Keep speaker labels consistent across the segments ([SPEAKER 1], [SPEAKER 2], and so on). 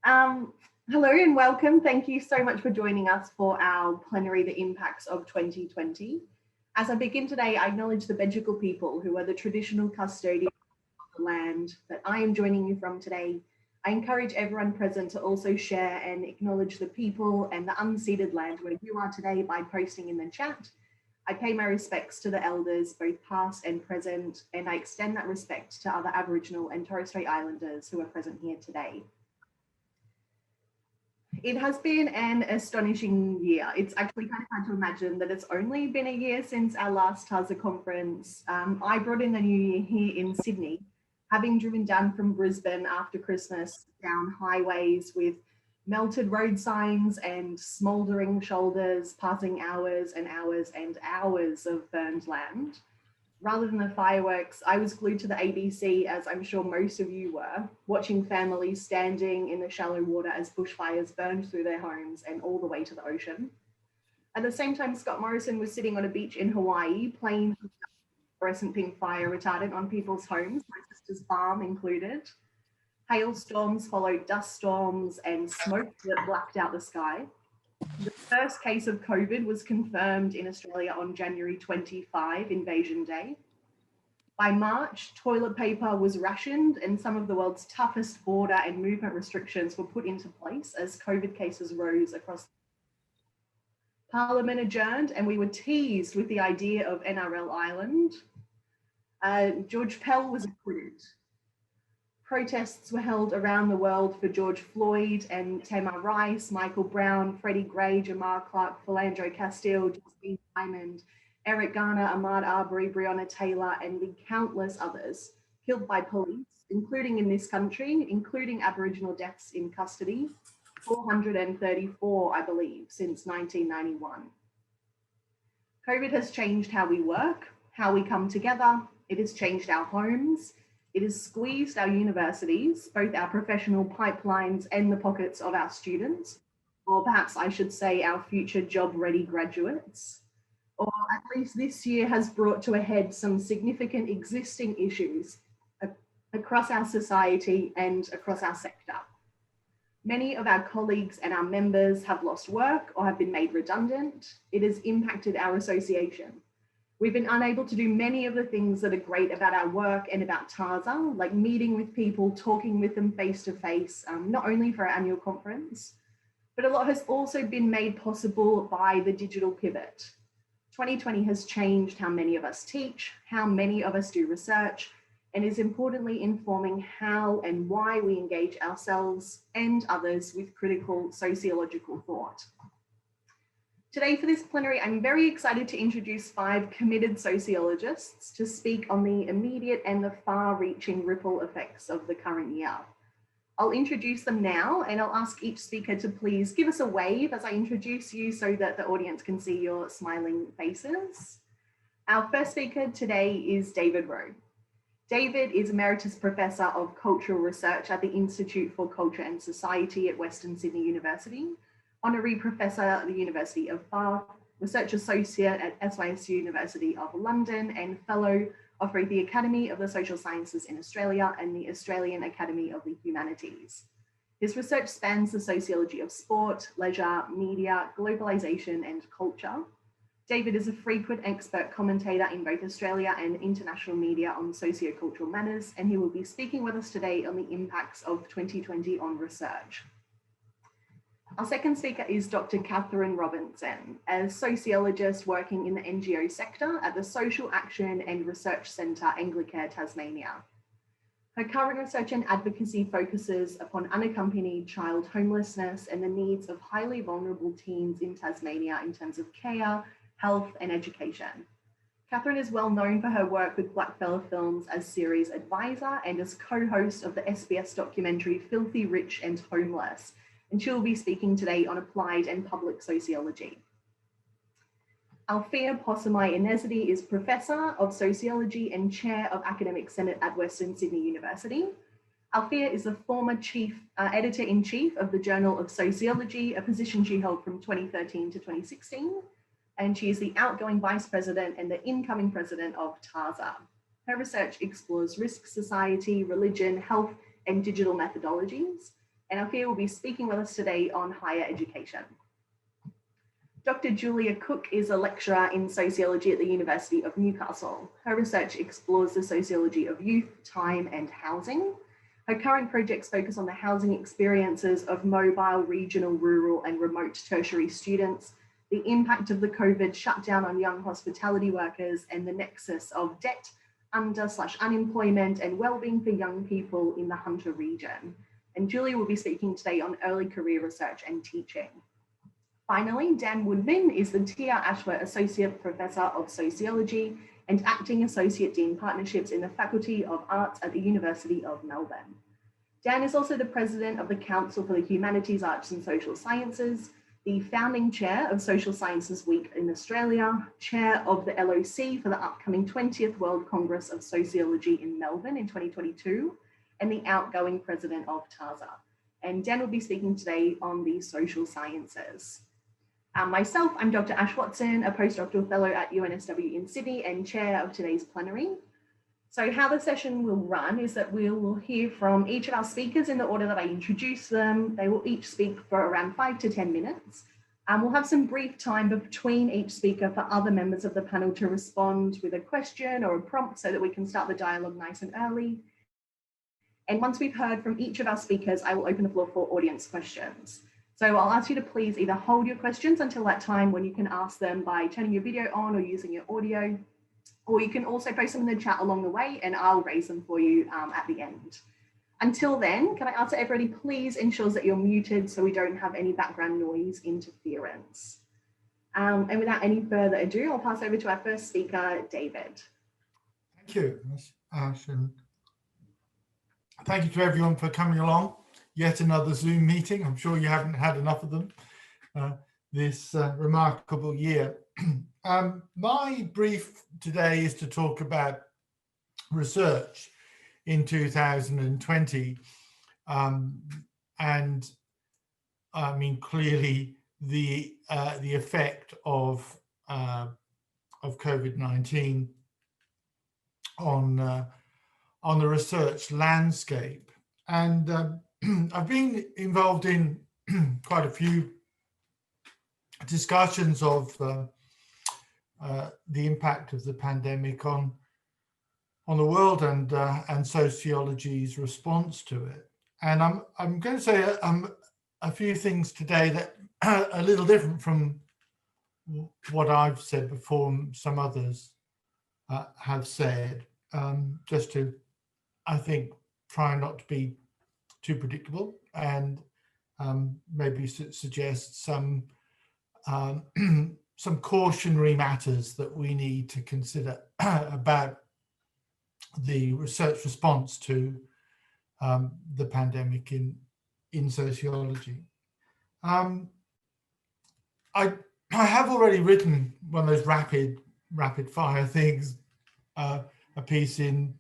[SPEAKER 1] Um, Hello and welcome. Thank you so much for joining us for our plenary, The Impacts of 2020. As I begin today, I acknowledge the Bejigal people who are the traditional custodians of the land that I am joining you from today. I encourage everyone present to also share and acknowledge the people and the unceded land where you are today by posting in the chat. I pay my respects to the elders, both past and present, and I extend that respect to other Aboriginal and Torres Strait Islanders who are present here today. It has been an astonishing year. It's actually kind of hard to imagine that it's only been a year since our last TASA conference. I brought in the new year here in Sydney, having driven down from Brisbane after Christmas down highways with melted road signs and smouldering shoulders, passing hours and hours and hours of burned land. Rather than the fireworks, I was glued to the ABC, as I'm sure most of you were, watching families standing in the shallow water as bushfires burned through their homes and all the way to the ocean. At the same time, Scott Morrison was sitting on a beach in Hawaii, playing fluorescent pink fire retardant on people's homes, my sister's farm included. Hailstorms followed dust storms and smoke that blacked out the sky. The first case of COVID was confirmed in Australia on January 25, Invasion Day. By March, toilet paper was rationed and some of the world's toughest border and movement restrictions were put into place as COVID cases rose across. Parliament adjourned and we were teased with the idea of NRL Island. George Pell was acquitted. Protests were held around the world for George Floyd and Tamar Rice, Michael Brown, Freddie Gray, Jamar Clark, Philandro Castile, Justine Diamond, Eric Garner, Ahmaud Arbery, Breonna Taylor, and the countless others killed by police, including in this country, including Aboriginal deaths in custody, 434, I believe, since 1991. COVID has changed how we work, how we come together. It has changed our homes. It has squeezed our universities, both our professional pipelines and the pockets of our students, or perhaps I should say our future job-ready graduates. Or at least this year has brought to a head some significant existing issues across our society and across our sector. Many of our colleagues and our members have lost work or have been made redundant. It has impacted our association. We've been unable to do many of the things that are great about our work and about TASA, like meeting with people, talking with them face to face, not only for our annual conference, but a lot has also been made possible by the digital pivot. 2020 has changed how many of us teach, how many of us do research, and is importantly informing how and why we engage ourselves and others with critical sociological thought. Today for this plenary, I'm very excited to introduce 5 committed sociologists to speak on the immediate and the far-reaching ripple effects of the current year. I'll introduce them now and I'll ask each speaker to please give us a wave as I introduce you so that the audience can see your smiling faces. Our first speaker today is David Rowe. David is Emeritus Professor of Cultural Research at the Institute for Culture and Society at Western Sydney University, Honorary Professor at the University of Bath, Research Associate at SYSU University of London, and Fellow of both the Academy of the Social Sciences in Australia and the Australian Academy of the Humanities. His research spans the sociology of sport, leisure, media, globalisation, and culture. David is a frequent expert commentator in both Australia and international media on sociocultural matters, and he will be speaking with us today on the impacts of 2020 on research. Our second speaker is Dr. Catherine Robinson, a sociologist working in the NGO sector at the Social Action and Research Centre, Anglicare, Tasmania. Her current research and advocacy focuses upon unaccompanied child homelessness and the needs of highly vulnerable teens in Tasmania in terms of care, health and education. Catherine is well known for her work with Blackfella Films as series advisor and as co-host of the SBS documentary Filthy Rich and Homeless, and she'll be speaking today on applied and public sociology. Alphia Possamai-Inesedy is Professor of Sociology and Chair of Academic Senate at Western Sydney University. Alphia is the former Editor-in-Chief of the Journal of Sociology, a position she held from 2013 to 2016, and she is the outgoing Vice President and the incoming President of TASA. Her research explores risk society, religion, health, and digital methodologies. and Alphia will be speaking with us today on higher education. Dr. Julia Cook is a lecturer in sociology at the University of Newcastle. Her research explores the sociology of youth, time, and housing. Her current projects focus on the housing experiences of mobile, regional, rural, and remote tertiary students, the impact of the COVID shutdown on young hospitality workers, and the nexus of debt, under/unemployment, and wellbeing for young people in the Hunter region. And Julia will be speaking today on early career research and teaching. Finally, Dan Woodman is the T.R. Ashworth Associate Professor of Sociology and Acting Associate Dean Partnerships in the Faculty of Arts at the University of Melbourne. Dan is also the President of the Council for the Humanities, Arts and Social Sciences, the founding chair of Social Sciences Week in Australia, chair of the LOC for the upcoming 20th World Congress of Sociology in Melbourne in 2022, and the outgoing president of TASA. And Dan will be speaking today on the social sciences. Myself, I'm Dr. Ash Watson, a postdoctoral fellow at UNSW in Sydney and chair of today's plenary. So how the session will run is that we will hear from each of our speakers in the order that I introduce them. They will each speak for around 5 to 10 minutes. We'll have some brief time between each speaker for other members of the panel to respond with a question or a prompt so that we can start the dialogue nice and early. And once we've heard from each of our speakers, I will open the floor for audience questions. So I'll ask you to please either hold your questions until that time when you can ask them by turning your video on or using your audio, or you can also post them in the chat along the way and I'll raise them for you at the end. Until then, can I ask that everybody please ensures that you're muted so we don't have any background noise interference. And without any further ado, I'll pass over to our first speaker, David.
[SPEAKER 2] Thank you, Ash, and thank you to everyone for coming along. Yet another Zoom meeting. I'm sure you haven't had enough of them this remarkable year. My brief today is to talk about research in 2020. And I mean, clearly the effect of COVID-19 on the research landscape. And I've been involved in quite a few discussions of the impact of the pandemic on the world and sociology's response to it. And I'm going to say a few things today that are a little different from what I've said before and some others have said, just to, I think, try not to be too predictable and maybe suggest some some cautionary matters that we need to consider about the research response to the pandemic in sociology. I have already written one of those rapid fire things, a piece in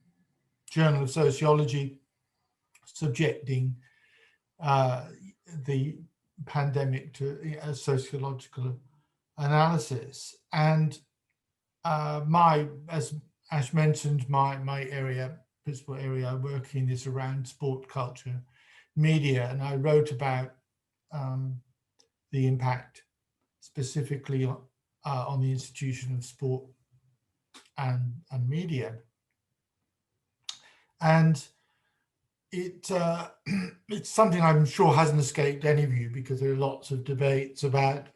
[SPEAKER 2] Journal of Sociology subjecting the pandemic to a sociological analysis. And as Ash mentioned, my area, principal area I work in is around sport, culture, media, and I wrote about the impact specifically on the institution of sport and media. And it's something I'm sure hasn't escaped any of you, because there are lots of debates about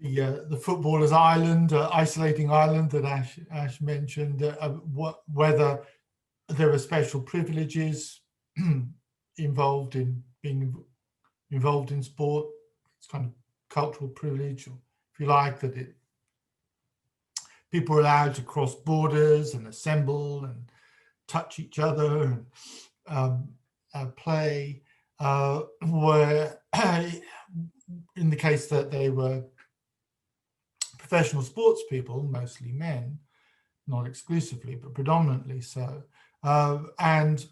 [SPEAKER 2] the footballers' island, isolating island that Ash mentioned, whether there are special privileges involved in being involved in sport. It's kind of cultural privilege, or if you like, that people are allowed to cross borders and assemble and touch each other and play, where in the case that they were professional sports people, mostly men, not exclusively, but predominantly so, and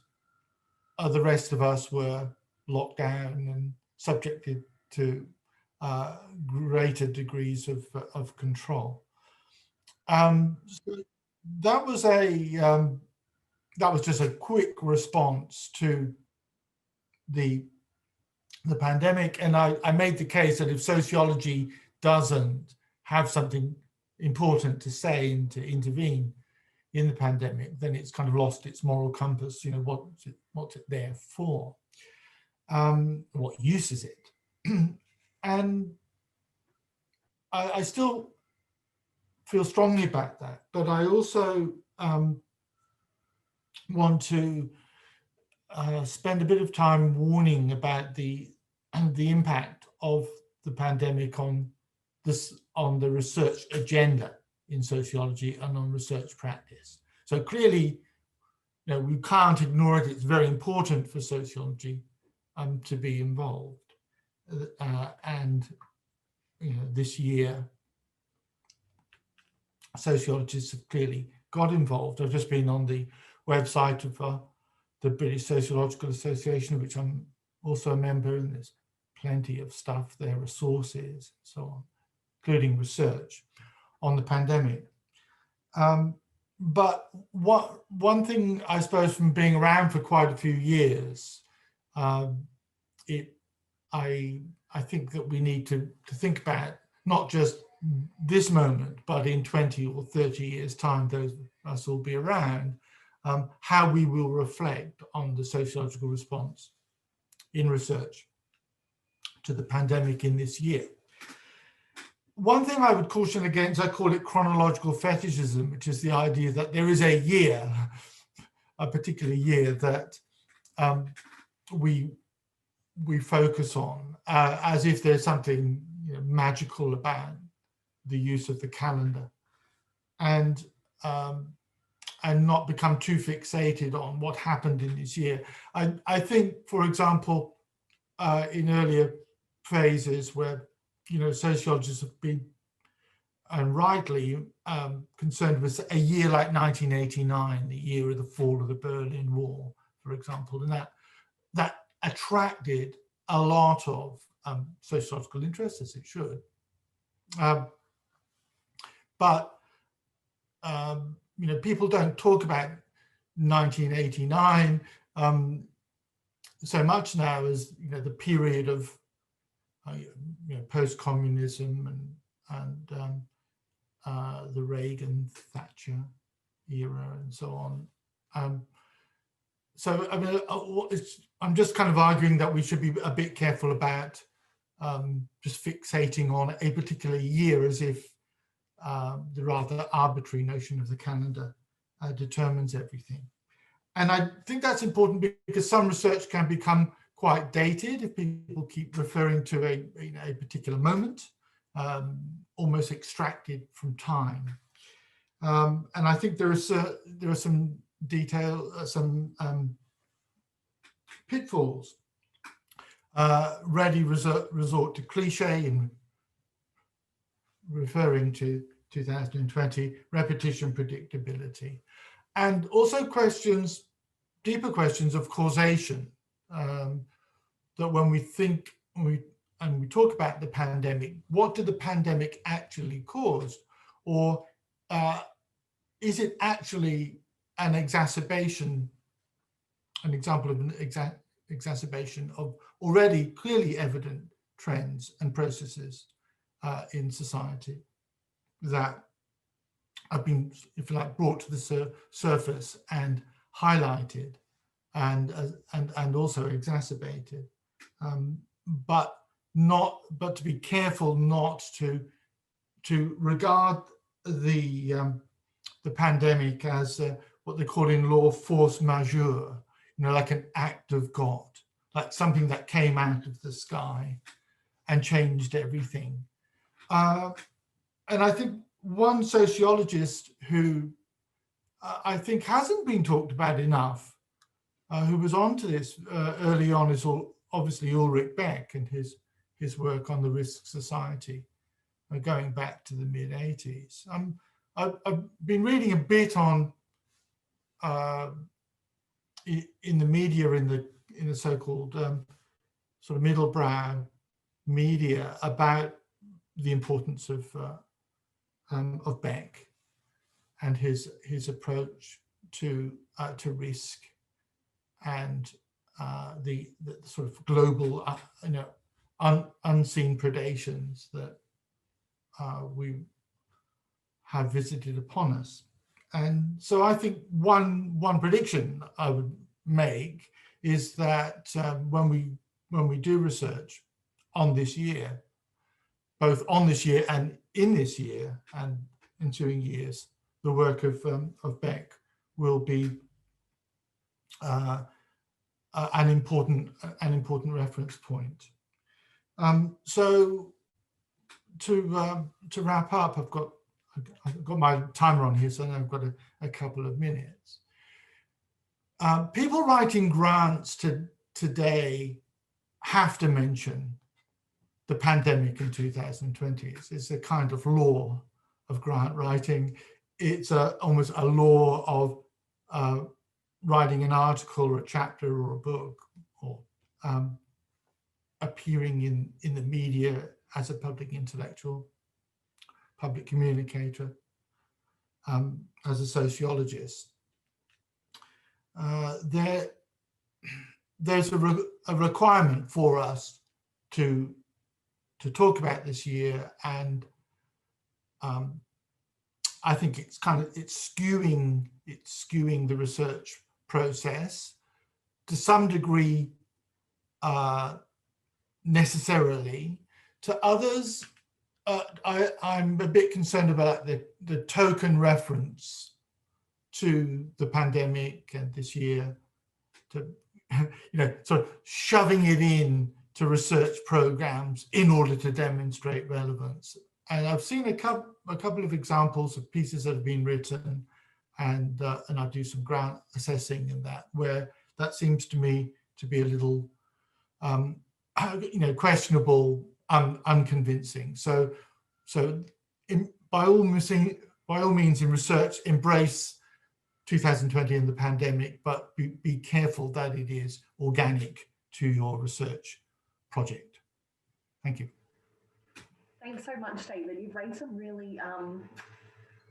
[SPEAKER 2] the rest of us were locked down and subjected to greater degrees of control. So that was just a quick response to the pandemic. And I made the case that if sociology doesn't have something important to say and to intervene in the pandemic, then it's kind of lost its moral compass. You know, what's it there for? What use is it? And I still feel strongly about that, but I also want to spend a bit of time warning about the impact of the pandemic on the research agenda in sociology and on research practice. So clearly, you know, we can't ignore it. It's very important for sociology to be involved. And you know, this year, sociologists have clearly got involved. I've just been on the website of the British Sociological Association, of which I'm also a member, and there's plenty of stuff there, resources, and so on, including research on the pandemic. But one thing, I suppose, from being around for quite a few years, I think that we need to think about not just this moment, but in 20 or 30 years' time, those of us will be around, how we will reflect on the sociological response in research to the pandemic in this year. One thing I would caution against, I call it chronological fetishism, which is the idea that there is a year, a particular year that we focus on, as if there's something, you know, magical about the use of the calendar, and not become too fixated on what happened in this year. I think, for example, in earlier phases where, you know, sociologists have been, and rightly, concerned with a year like 1989, the year of the fall of the Berlin Wall, for example, and that attracted a lot of sociological interest, as it should. But you know, people don't talk about 1989 so much now as, you know, the period of you know, post-communism and the Reagan Thatcher era and so on. So I mean, I'm just kind of arguing that we should be a bit careful about just fixating on a particular year as if the rather arbitrary notion of the calendar determines everything. And I think that's important because some research can become quite dated if people keep referring to a particular moment, almost extracted from time. And I think there are some pitfalls. Ready resort to cliche in referring to 2020, repetition, predictability, and also deeper questions of causation. That when we think we talk about the pandemic, what did the pandemic actually cause, or is it actually an exacerbation, an example of an exacerbation of already clearly evident trends and processes in society that have been, if you like, brought to the surface and highlighted and also exacerbated, but to be careful not to regard the pandemic as what they call in law force majeure, you know, like an act of God, like something that came out of the sky and changed everything. And I think one sociologist who I think hasn't been talked about enough, who was onto this early on, is obviously Ulrich Beck and his work on the risk society, going back to the mid-80s. I've been reading a bit on in the media, in the so-called sort of middle-brow media, about the importance of Beck and his approach to risk and the sort of global, unseen predations that we have visited upon us. And so I think one prediction I would make is that when we do research on this year, both on this year and in this year and ensuing years, the work of Beck will be an important reference point. So to wrap up, I've got my timer on here, so I've got a couple of minutes. People writing grants today have to mention the pandemic in 2020. It's a kind of law of grant writing. It's almost a law of writing an article or a chapter or a book, or appearing in the media as a public intellectual, public communicator, as a sociologist. There's a requirement for us to talk about this year, and I think it's skewing the research process to some degree, necessarily. To others, I'm a bit concerned about the token reference to the pandemic and this year, to sort of shoving it in to research programs in order to demonstrate relevance. And I've seen a couple of examples of pieces that have been written, and I do some grant assessing in that, where that seems to me to be a little questionable, unconvincing. So by all means in research, embrace 2020 and the pandemic, but be careful that it is organic to your research project. Thank you.
[SPEAKER 1] Thanks so much, David. You've raised some really,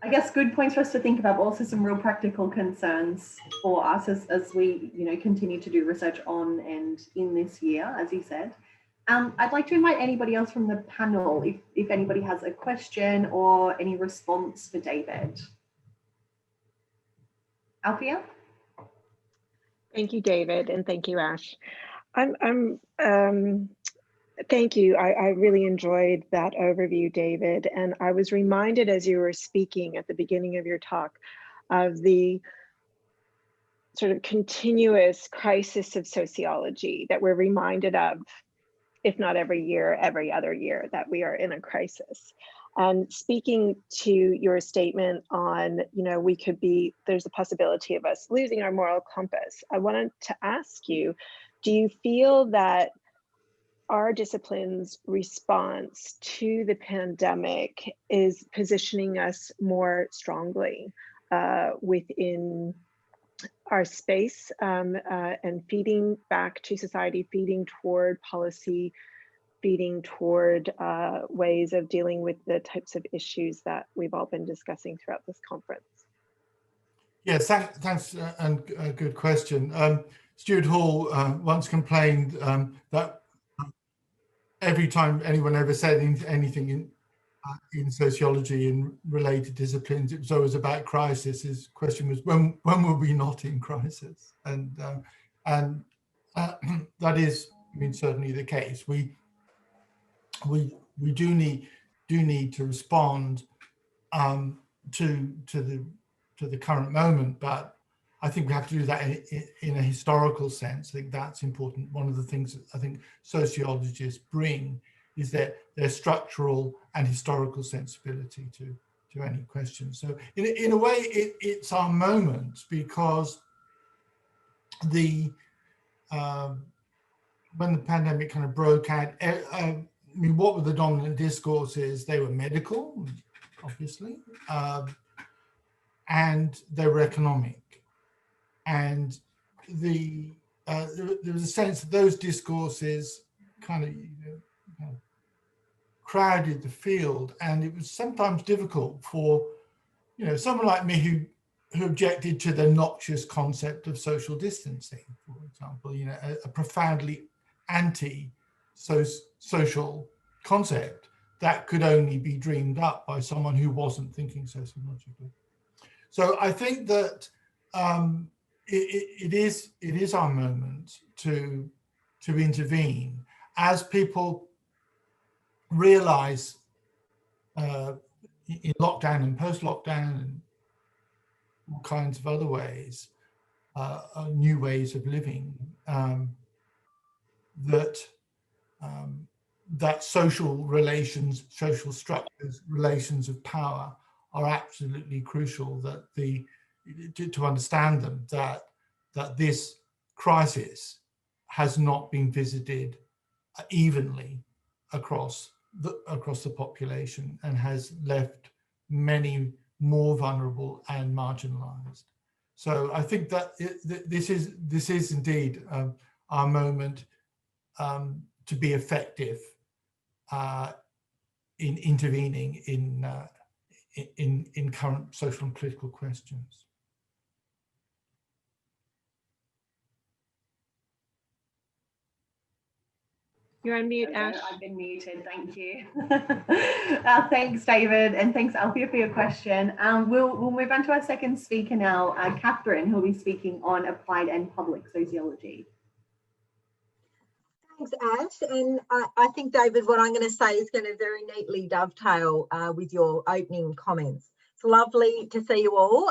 [SPEAKER 1] I guess, good points for us to think about, but also some real practical concerns for us as we, continue to do research on and in this year, as you said. I'd like to invite anybody else from the panel, if anybody has a question or any response for David. Alphia?
[SPEAKER 3] Thank you, David, and thank you, Ash. Thank you. I really enjoyed that overview, David. And I was reminded as you were speaking at the beginning of your talk of the sort of continuous crisis of sociology that we're reminded of, if not every year, every other year, that we are in a crisis. And speaking to your statement on, there's a possibility of us losing our moral compass, I wanted to ask you, do you feel that our discipline's response to the pandemic is positioning us more strongly within our space and feeding back to society, feeding toward policy, feeding toward ways of dealing with the types of issues that we've all been discussing throughout this conference?
[SPEAKER 2] Yes, thanks, and a good question. Stuart Hall once complained that every time anyone ever said anything in sociology and related disciplines, it was always about crisis. His question was, when were we not in crisis? And that is, certainly the case. We do need to respond to the current moment, but I think we have to do that in a historical sense. I think that's important. One of the things that I think sociologists bring is their structural and historical sensibility to any question. So in a way, it's our moment, because when the pandemic kind of broke out, what were the dominant discourses? They were medical, obviously, and they were economic. And there was a sense that those discourses kind of crowded the field, and it was sometimes difficult for someone like me who objected to the noxious concept of social distancing, for example, you know, a profoundly anti-social concept that could only be dreamed up by someone who wasn't thinking sociologically. So I think that it is our moment to intervene as people realize in lockdown and post-lockdown and all kinds of other ways, new ways of living, that social relations, social structures, relations of power are absolutely crucial, that to understand them, that this crisis has not been visited evenly across the population and has left many more vulnerable and marginalized. So I think that this is indeed our moment to be effective in intervening in current social and political questions.
[SPEAKER 3] You're on mute, Ash.
[SPEAKER 1] I've been muted, thank you. Thanks, David, and thanks, Alphia, for your question. We'll move on to our second speaker now, Catherine, who'll be speaking on applied and public sociology.
[SPEAKER 4] Thanks, Ash. And I think, David, what I'm going to say is going to very neatly dovetail with your opening comments. It's lovely to see you all.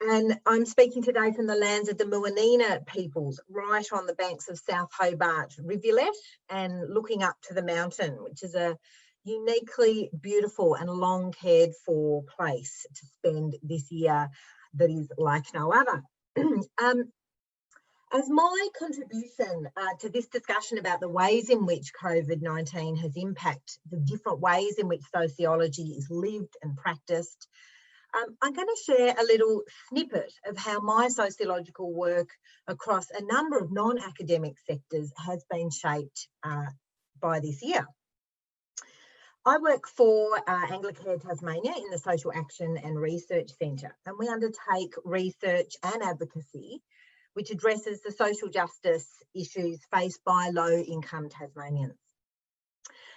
[SPEAKER 4] And I'm speaking today from the lands of the Muanina peoples, right on the banks of South Hobart rivulet and looking up to the mountain, which is a uniquely beautiful and long cared for place to spend this year that is like no other. As my contribution to this discussion about the ways in which COVID-19 has impacted the different ways in which sociology is lived and practiced, I'm going to share a little snippet of how my sociological work across a number of non-academic sectors has been shaped by this year. I work for Anglicare Tasmania in the Social Action and Research Centre, and we undertake research and advocacy which addresses the social justice issues faced by low-income Tasmanians.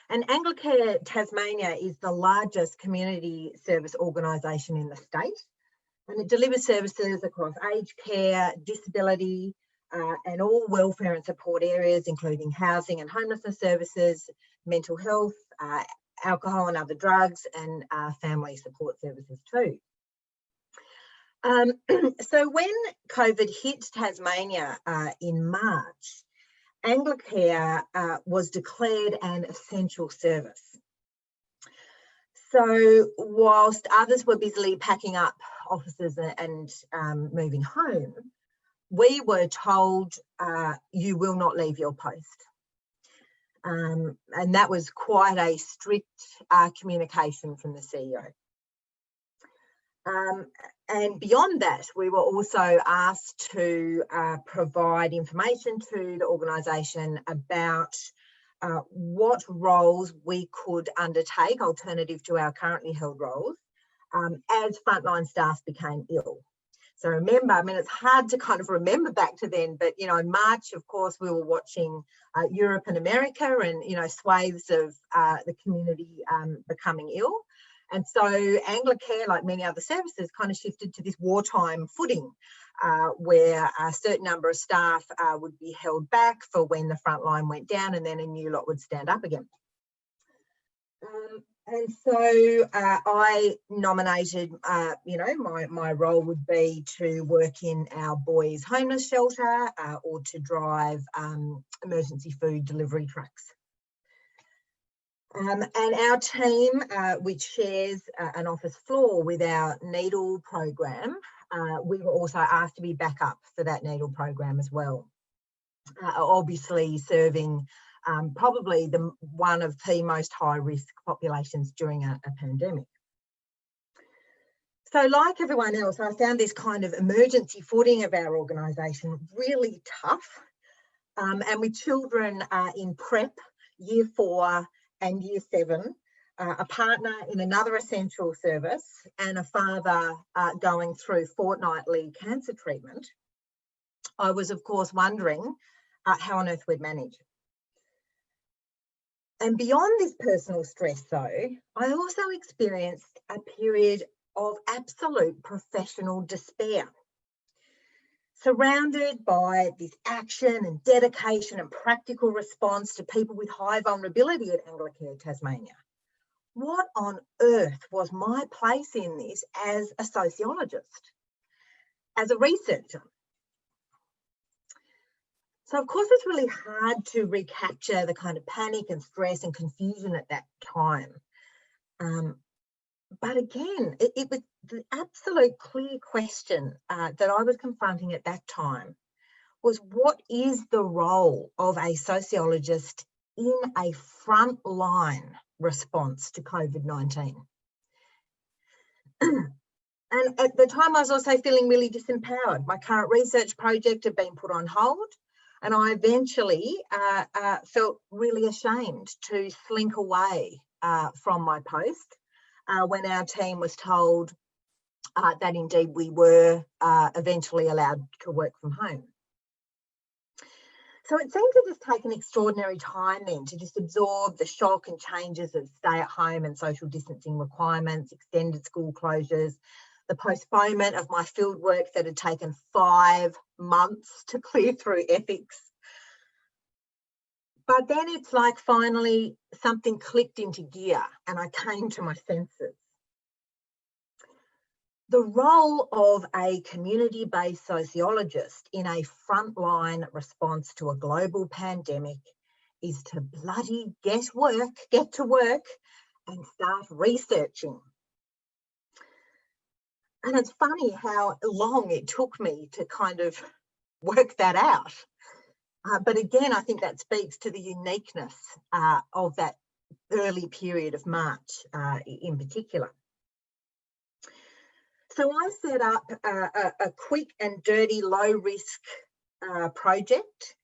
[SPEAKER 4] And Anglicare Tasmania is the largest community service organisation in the state, and it delivers services across aged care, disability, and all welfare and support areas, including housing and homelessness services, mental health, alcohol and other drugs, and family support services too. So when COVID hit Tasmania in March, Anglicare was declared an essential service. So whilst others were busily packing up offices and moving home, we were told you will not leave your post. And that was quite a strict communication from the CEO. And beyond that, we were also asked to provide information to the organisation about what roles we could undertake, alternative to our currently held roles, as frontline staff became ill. So remember, I mean, it's hard to kind of remember back to then, but, you know, in March, of course, we were watching Europe and America and, you know, swathes of the community becoming ill. And so Anglicare, like many other services, kind of shifted to this wartime footing where a certain number of staff would be held back for when the front line went down, and then a new lot would stand up again. And so I nominated, you know, my role would be to work in our boys' homeless shelter or to drive emergency food delivery trucks. And our team, which shares an office floor with our needle program, we were also asked to be backup for that needle program as well. Obviously serving probably one of the most high-risk populations during a pandemic. So like everyone else, I found this kind of emergency footing of our organisation really tough. And with children in prep, year 4 and year 7, a partner in another essential service and a father going through fortnightly cancer treatment, I was, of course, wondering how on earth we'd manage. And beyond this personal stress, though, I also experienced a period of absolute professional despair. Surrounded by this action and dedication and practical response to people with high vulnerability at Anglicare Tasmania, what on earth was my place in this as a sociologist, as a researcher? So, of course, it's really hard to recapture the kind of panic and stress and confusion at that time. But again, it was the absolute clear question that I was confronting at that time was, what is the role of a sociologist in a frontline response to COVID-19? And at the time, I was also feeling really disempowered. My current research project had been put on hold, and I eventually felt really ashamed to slink away from my post when our team was told that indeed we were eventually allowed to work from home. So it seemed to just take an extraordinary time then to just absorb the shock and changes of stay-at-home and social distancing requirements, extended school closures, the postponement of my field work that had taken 5 months to clear through ethics. But then it's like finally something clicked into gear and I came to my senses. The role of a community-based sociologist in a frontline response to a global pandemic is to bloody get to work and start researching. And it's funny how long it took me to kind of work that out. But again, I think that speaks to the uniqueness of that early period of March in particular. So I set up a quick and dirty, low-risk project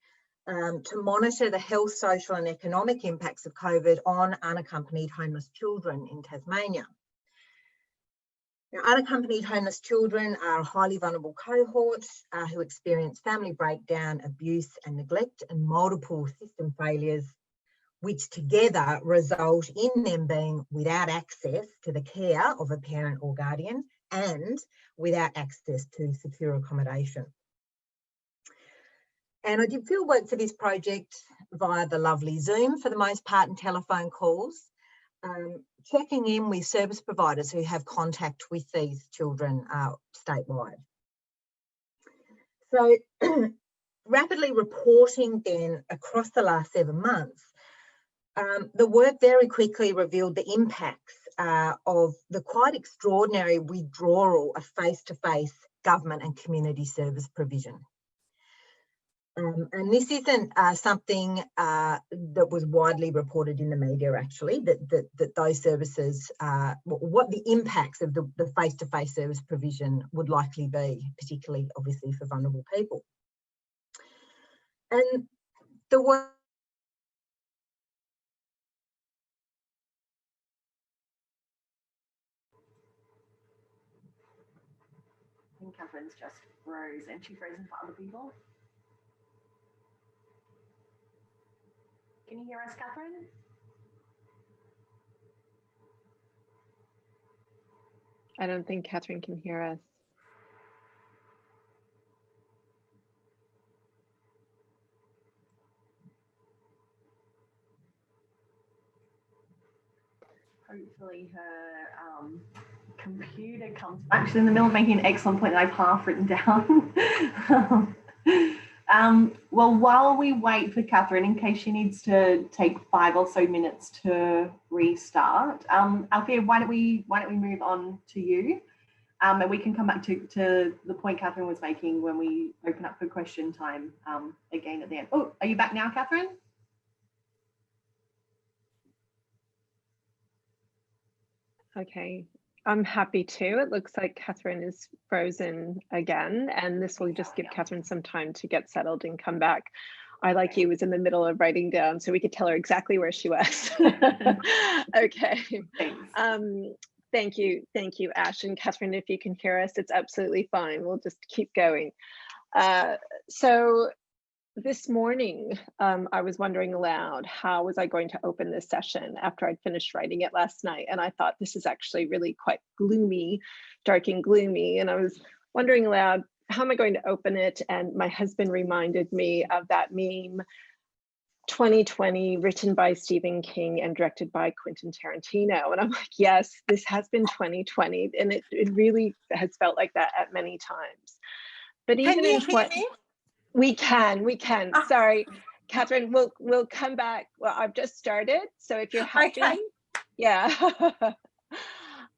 [SPEAKER 4] to monitor the health, social and economic impacts of COVID on unaccompanied homeless children in Tasmania. Now, unaccompanied homeless children are a highly vulnerable cohort who experience family breakdown, abuse and neglect and multiple system failures, which together result in them being without access to the care of a parent or guardian and without access to secure accommodation. And I did field work for this project via the lovely Zoom for the most part and telephone calls, checking in with service providers who have contact with these children statewide. So rapidly reporting then across the last 7 months, the work very quickly revealed the impacts of the quite extraordinary withdrawal of face-to-face government and community service provision. And this isn't something that was widely reported in the media, actually, that those services, what the impacts of the face-to-face service provision would likely be, particularly, obviously, for vulnerable people. And the work
[SPEAKER 1] I think Catherine's just froze, and she frozen for other people. Can you hear us, Catherine?
[SPEAKER 3] I don't think Catherine can hear us.
[SPEAKER 1] Hopefully her computer comes back. She's in the middle of making an excellent point that I've half written down. Well, while we wait for Catherine, in case she needs to take 5 or so minutes to restart, Alphia, why don't we move on to you, and we can come back to the point Catherine was making when we open up for question time again at the end. Oh, are you back now, Catherine?
[SPEAKER 3] Okay, I'm happy to. It looks like Catherine is frozen again, and this will just give Catherine some time to get settled and come back. I, like you, was in the middle of writing down, so we could tell her exactly where she was. Okay. Thank you, Ash and Catherine. If you can hear us, it's absolutely fine. We'll just keep going. So this morning, I was wondering aloud, how was I going to open this session after I'd finished writing it last night? And I thought, this is actually really quite gloomy, dark and gloomy. And I was wondering aloud, how am I going to open it? And my husband reminded me of that meme, 2020, written by Stephen King and directed by Quentin Tarantino. And I'm like, yes, this has been 2020. And it really has felt like that at many times. But even in we can. Sorry, Catherine, we'll come back. Well, I've just started, so if you're happy, okay. Yeah.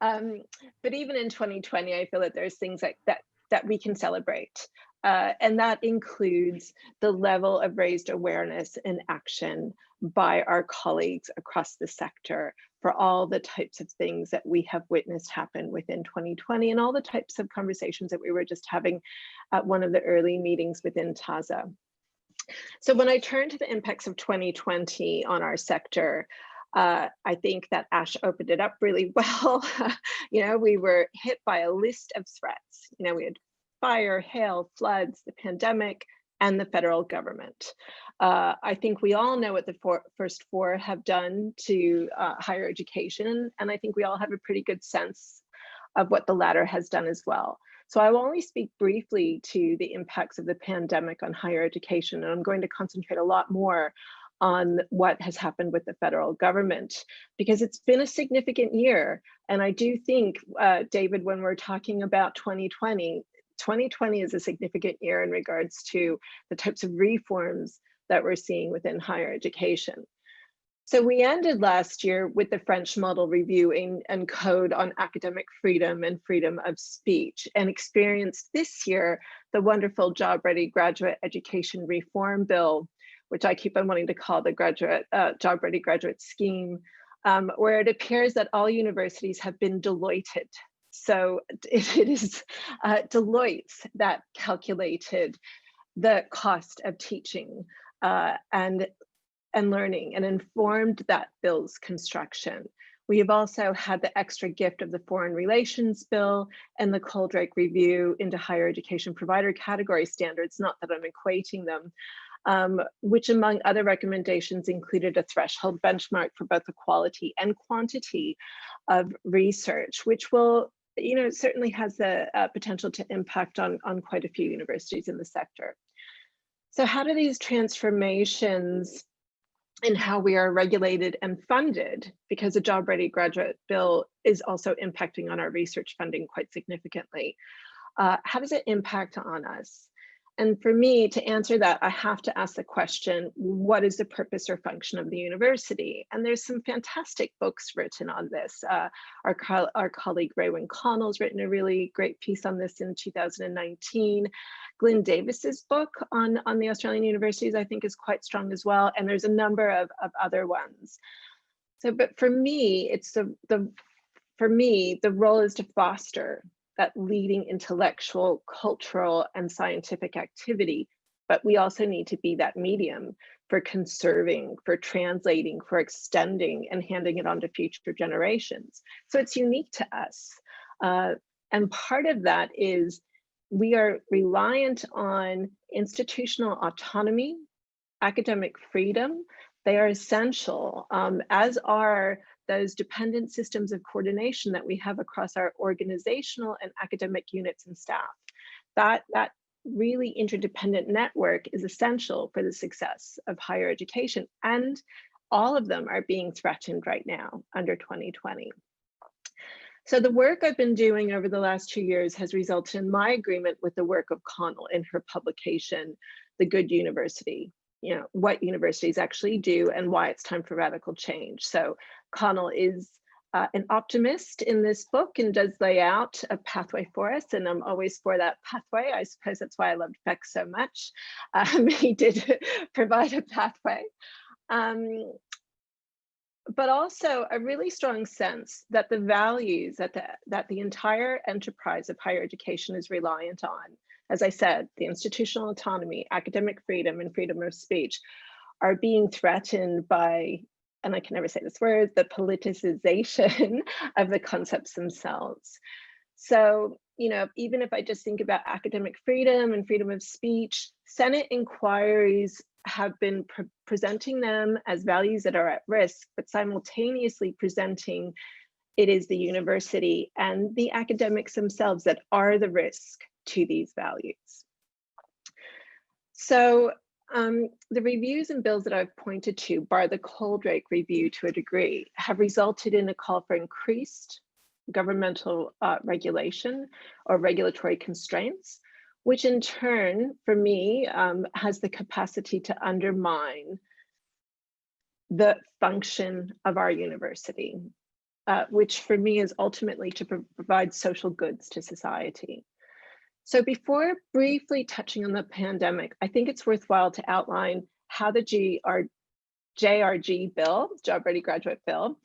[SPEAKER 3] But even in 2020, I feel that there's things like that we can celebrate. And that includes the level of raised awareness and action by our colleagues across the sector for all the types of things that we have witnessed happen within 2020 and all the types of conversations that we were just having at one of the early meetings within TASA. So when I turn to the impacts of 2020 on our sector, I think that Ash opened it up really well. We were hit by a list of threats. We had fire, hail, floods, the pandemic, and the federal government. I think we all know what the first four have done to higher education, and I think we all have a pretty good sense of what the latter has done as well. So I will only speak briefly to the impacts of the pandemic on higher education, and I'm going to concentrate a lot more on what has happened with the federal government, because it's been a significant year. And I do think, David, when we're talking about 2020 is a significant year in regards to the types of reforms that we're seeing within higher education. So we ended last year with the French model review and code on academic freedom and freedom of speech, and experienced this year the wonderful job-ready graduate education reform bill, which I keep on wanting to call the job-ready graduate scheme, where it appears that all universities have been Deloitted. So it is Deloitte's that calculated the cost of teaching and learning and informed that bill's construction. We have also had the extra gift of the Foreign Relations Bill and the Coldrake Review into higher education provider category standards, not that I'm equating them, which among other recommendations included a threshold benchmark for both the quality and quantity of research, which will, certainly has the potential to impact on quite a few universities in the sector. So how do these transformations in how we are regulated and funded, because the Job Ready Graduate Bill is also impacting on our research funding quite significantly, how does it impact on us? And for me to answer that, I have to ask the question, what is the purpose or function of the university? And there's some fantastic books written on this. Our colleague Rowe Connell's written a really great piece on this in 2019. Glyn Davis's book on the Australian universities, I think, is quite strong as well. And there's a number of other ones. So, but for me, the role is to foster that leading intellectual, cultural, and scientific activity, but we also need to be that medium for conserving, for translating, for extending, and handing it on to future generations. So it's unique to us. And part of that is we are reliant on institutional autonomy, academic freedom. They are essential, as are those dependent systems of coordination that we have across our organizational and academic units and staff. That really interdependent network is essential for the success of higher education, and all of them are being threatened right now under 2020. So the work I've been doing over the last 2 years has resulted in my agreement with the work of Connell in her publication, The Good University, what universities actually do and why it's time for radical change. So Connell is an optimist in this book and does lay out a pathway for us, and I'm always for that pathway. I suppose that's why I loved Beck so much. He did provide a pathway. But also a really strong sense that the values that the entire enterprise of higher education is reliant on, as I said, the institutional autonomy, academic freedom, and freedom of speech are being threatened by, and I can never say this word, the politicization of the concepts themselves. So, you know, even if I just think about academic freedom and freedom of speech, Senate inquiries have been presenting them as values that are at risk, but simultaneously presenting it is the university and the academics themselves that are the risk to these values. So the reviews and bills that I've pointed to, bar the Coldrake review to a degree, have resulted in a call for increased governmental regulation or regulatory constraints, which in turn, for me, has the capacity to undermine the function of our university, which for me is ultimately to provide social goods to society. So before briefly touching on the pandemic, I think it's worthwhile to outline how the JRG bill, Job Ready Graduate Bill,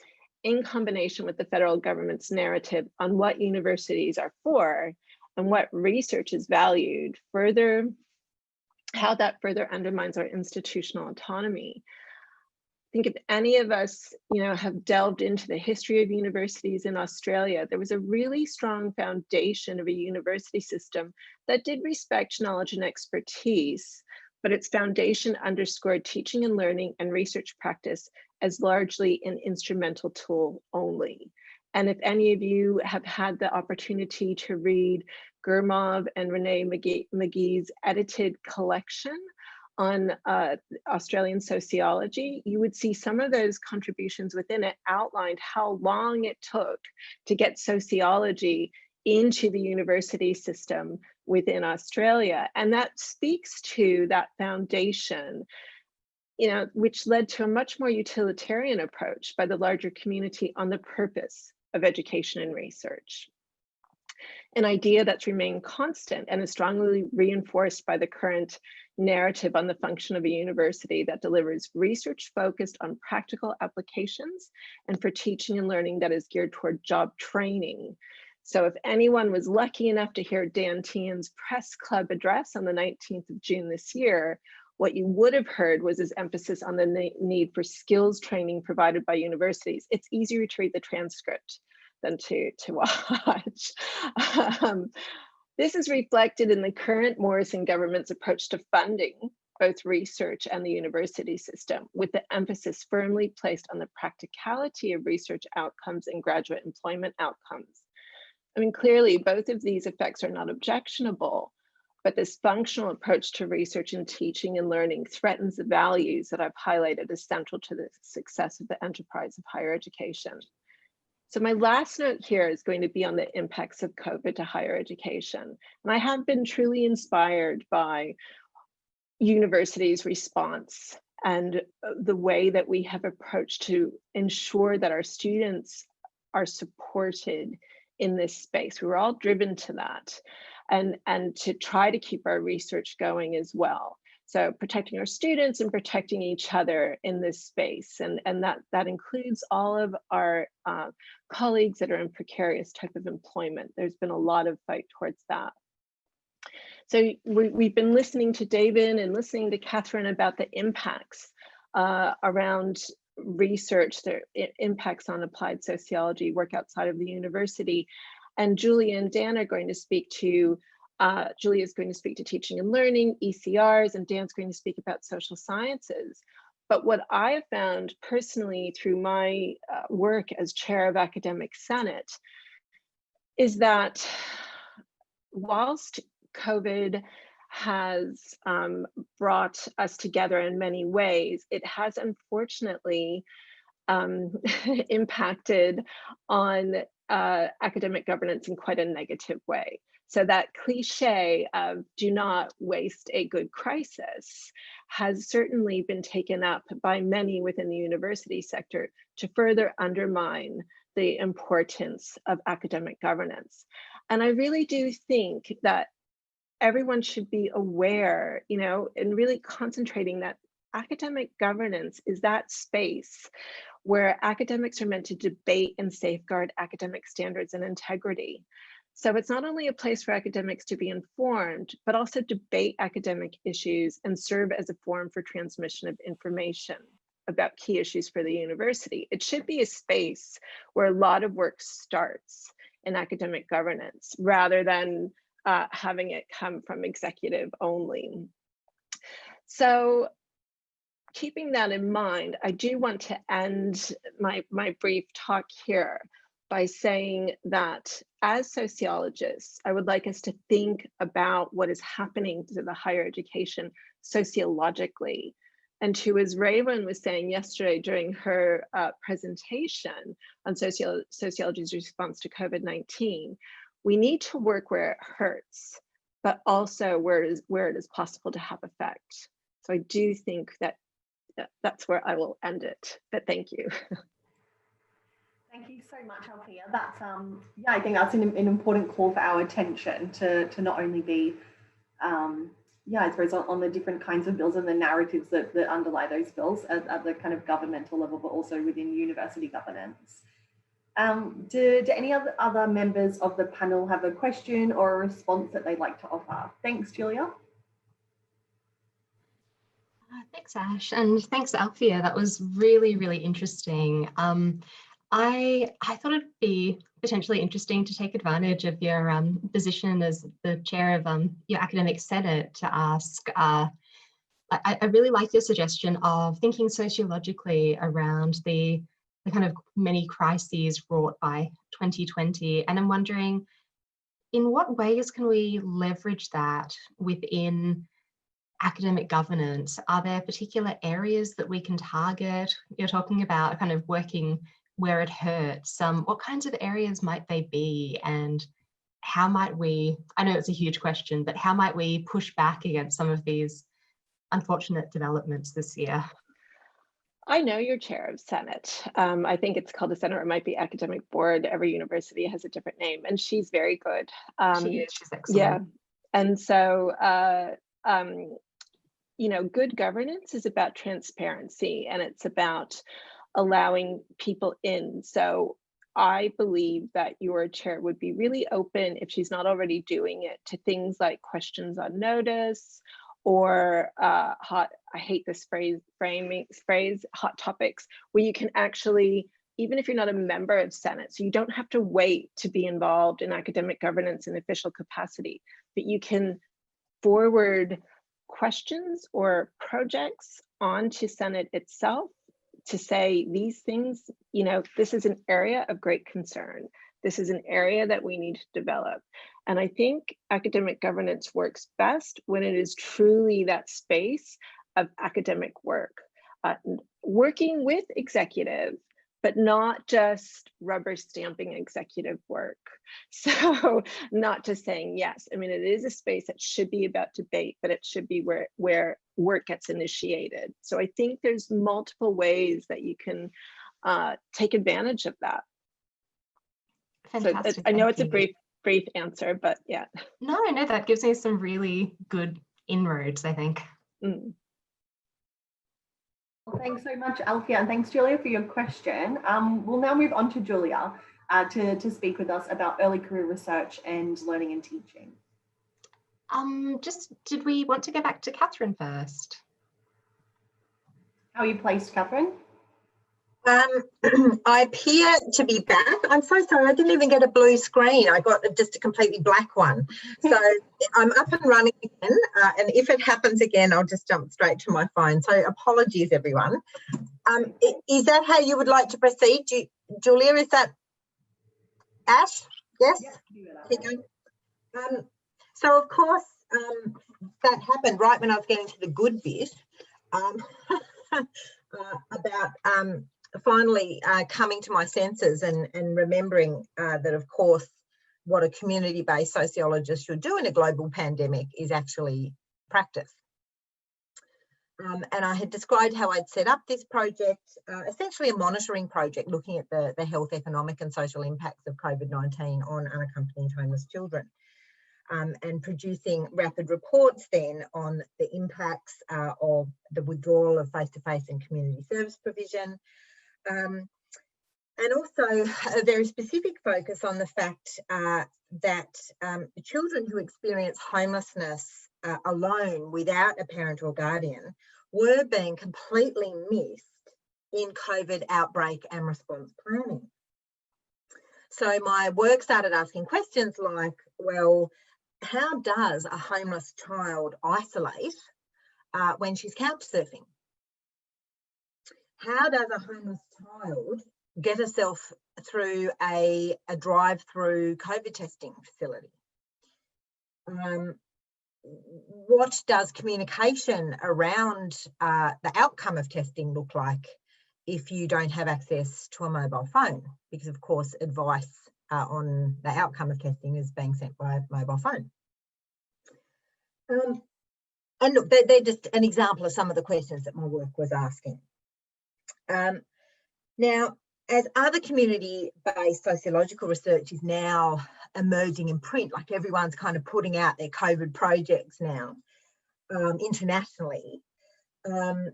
[SPEAKER 3] in combination with the federal government's narrative on what universities are for and what research is valued, how that further undermines our institutional autonomy. I think if any of us, you know, have delved into the history of universities in Australia, there was a really strong foundation of a university system that did respect knowledge and expertise, but its foundation underscored teaching and learning and research practice as largely an instrumental tool only. And if any of you have had the opportunity to read Gurmov and Renee McGee's edited collection on Australian sociology, you would see some of those contributions within it outlined how long it took to get sociology into the university system within Australia. And that speaks to that foundation, you know, which led to a much more utilitarian approach by the larger community on the purpose of education and research. An idea that's remained constant and is strongly reinforced by the current narrative on the function of a university that delivers research focused on practical applications and for teaching and learning that is geared toward job training. So if anyone was lucky enough to hear Dan Tian's press club address on the 19th of June this year, what you would have heard was his emphasis on the need for skills training provided by universities. It's easier to read the transcript than to watch. This is reflected in the current Morrison government's approach to funding both research and the university system, with the emphasis firmly placed on the practicality of research outcomes and graduate employment outcomes. I mean, clearly both of these effects are not objectionable, but this functional approach to research and teaching and learning threatens the values that I've highlighted as central to the success of the enterprise of higher education. So my last note here is going to be on the impacts of COVID to higher education. And I have been truly inspired by universities' response and the way that we have approached to ensure that our students are supported in this space. We were all driven to that and to try to keep our research going as well. So protecting our students and protecting each other in this space. And that includes all of our colleagues that are in precarious type of employment. There's been a lot of fight towards that. So we've been listening to David and listening to Catherine about the impacts around research, their impacts on applied sociology, work outside of the university. And Julia and Dan are going to speak to, Julia is going to speak to teaching and learning, ECRs, and Dan's going to speak about social sciences. But what I have found personally through my work as chair of Academic Senate is that whilst COVID has brought us together in many ways, it has unfortunately impacted on academic governance in quite a negative way. So that cliche of do not waste a good crisis has certainly been taken up by many within the university sector to further undermine the importance of academic governance. And I really do think that everyone should be aware, you know, and really concentrating that academic governance is that space where academics are meant to debate and safeguard academic standards and integrity. So it's not only a place for academics to be informed, but also debate academic issues and serve as a forum for transmission of information about key issues for the university. It should be a space where a lot of work starts in academic governance rather than having it come from executive only. So keeping that in mind, I do want to end my brief talk here by saying that as sociologists, I would like us to think about what is happening to the higher education sociologically. And to, as Raven was saying yesterday during her presentation on sociology's response to COVID-19, we need to work where it hurts, but also where it is possible to have effect. So I do think that that's where I will end it, but thank you.
[SPEAKER 1] Thank you so much, Alphia. That's yeah, I think that's an important call for our attention to not only be yeah, I suppose on the different kinds of bills and the narratives that underlie those bills at the kind of governmental level, but also within university governance. Do any other members of the panel have a question or a response that they'd like to offer? Thanks, Julia.
[SPEAKER 5] Thanks, Ash, and thanks, Alphia. That was really, really interesting. I thought it'd be potentially interesting to take advantage of your position as the chair of your academic senate to ask. I really like your suggestion of thinking sociologically around the kind of many crises wrought by 2020, and I'm wondering, in what ways can we leverage that within academic governance? Are there particular areas that we can target? You're talking about kind of working where it hurts. What kinds of areas might they be, and how might we, I know it's a huge question, but how might we push back against some of these unfortunate developments this year?
[SPEAKER 3] I know you're chair of Senate. I think it's called the Senate, or it might be academic board. Every university has a different name, and she's very good.
[SPEAKER 5] She is, she's excellent.
[SPEAKER 3] Yeah, and so, you know, good governance is about transparency, and it's about allowing people in. So I believe that your chair would be really open, if she's not already doing it, to things like questions on notice, or I hate this phrase, hot topics, where you can actually, even if you're not a member of Senate, so you don't have to wait to be involved in academic governance in official capacity, but you can forward questions or projects onto Senate itself to say these things, you know, this is an area of great concern. This is an area that we need to develop. And I think academic governance works best when it is truly that space of academic work, working with executive, but not just rubber stamping executive work. So not just saying yes. I mean, it is a space that should be about debate, but it should be where work gets initiated. So I think there's multiple ways that you can take advantage of that.
[SPEAKER 5] Fantastic.
[SPEAKER 3] So I know it's a brief answer, but yeah.
[SPEAKER 5] No, that gives me some really good inroads, I think.
[SPEAKER 3] Mm.
[SPEAKER 1] Well, thanks so much, Alphia, and thanks, Julia, for your question. We'll now move on to Julia to speak with us about early career research and learning and teaching.
[SPEAKER 5] Did we want to go back to Catherine first?
[SPEAKER 1] How are you placed, Catherine?
[SPEAKER 4] I appear to be back. I'm so sorry, I didn't even get a blue screen. I got just a completely black one. So I'm up and running again. And if it happens again, I'll just jump straight to my phone. So apologies, everyone. Is that how you would like to proceed? Julia, is that Ash? Yes? Keep going. So of course, that happened right when I was getting to the good bit about finally coming to my senses and remembering that, of course, what a community-based sociologist should do in a global pandemic is actually practice. And I had described how I'd set up this project, essentially a monitoring project looking at the health, economic and social impacts of COVID-19 on unaccompanied homeless children. And producing rapid reports then on the impacts of the withdrawal of face-to-face and community service provision, And also a very specific focus on the fact that children who experience homelessness alone without a parent or guardian were being completely missed in COVID outbreak and response planning. So my work started asking questions like, well, how does a homeless child isolate when she's couch surfing? How does a homeless child get herself through a drive-through COVID testing facility? What does communication around the outcome of testing look like if you don't have access to a mobile phone? Because of course, advice on the outcome of testing is being sent by mobile phone. And look, they're just an example of some of the questions that my work was asking. Now, as other community-based sociological research is now emerging in print, like everyone's kind of putting out their COVID projects now internationally, I've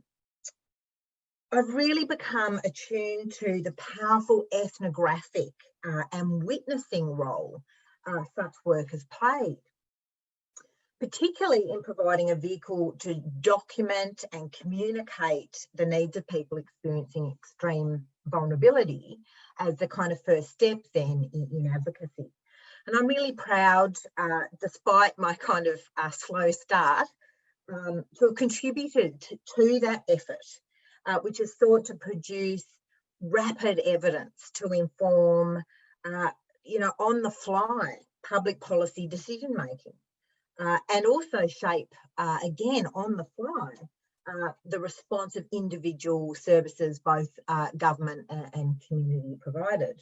[SPEAKER 4] really become attuned to the powerful ethnographic and witnessing role such work has played, particularly in providing a vehicle to document and communicate the needs of people experiencing extreme vulnerability as the kind of first step then in advocacy. And I'm really proud, despite my kind of slow start, to have contributed to that effort, which is sought to produce rapid evidence to inform, on the fly public policy decision making. And also shape, again, on the fly, the response of individual services, both government and community provided.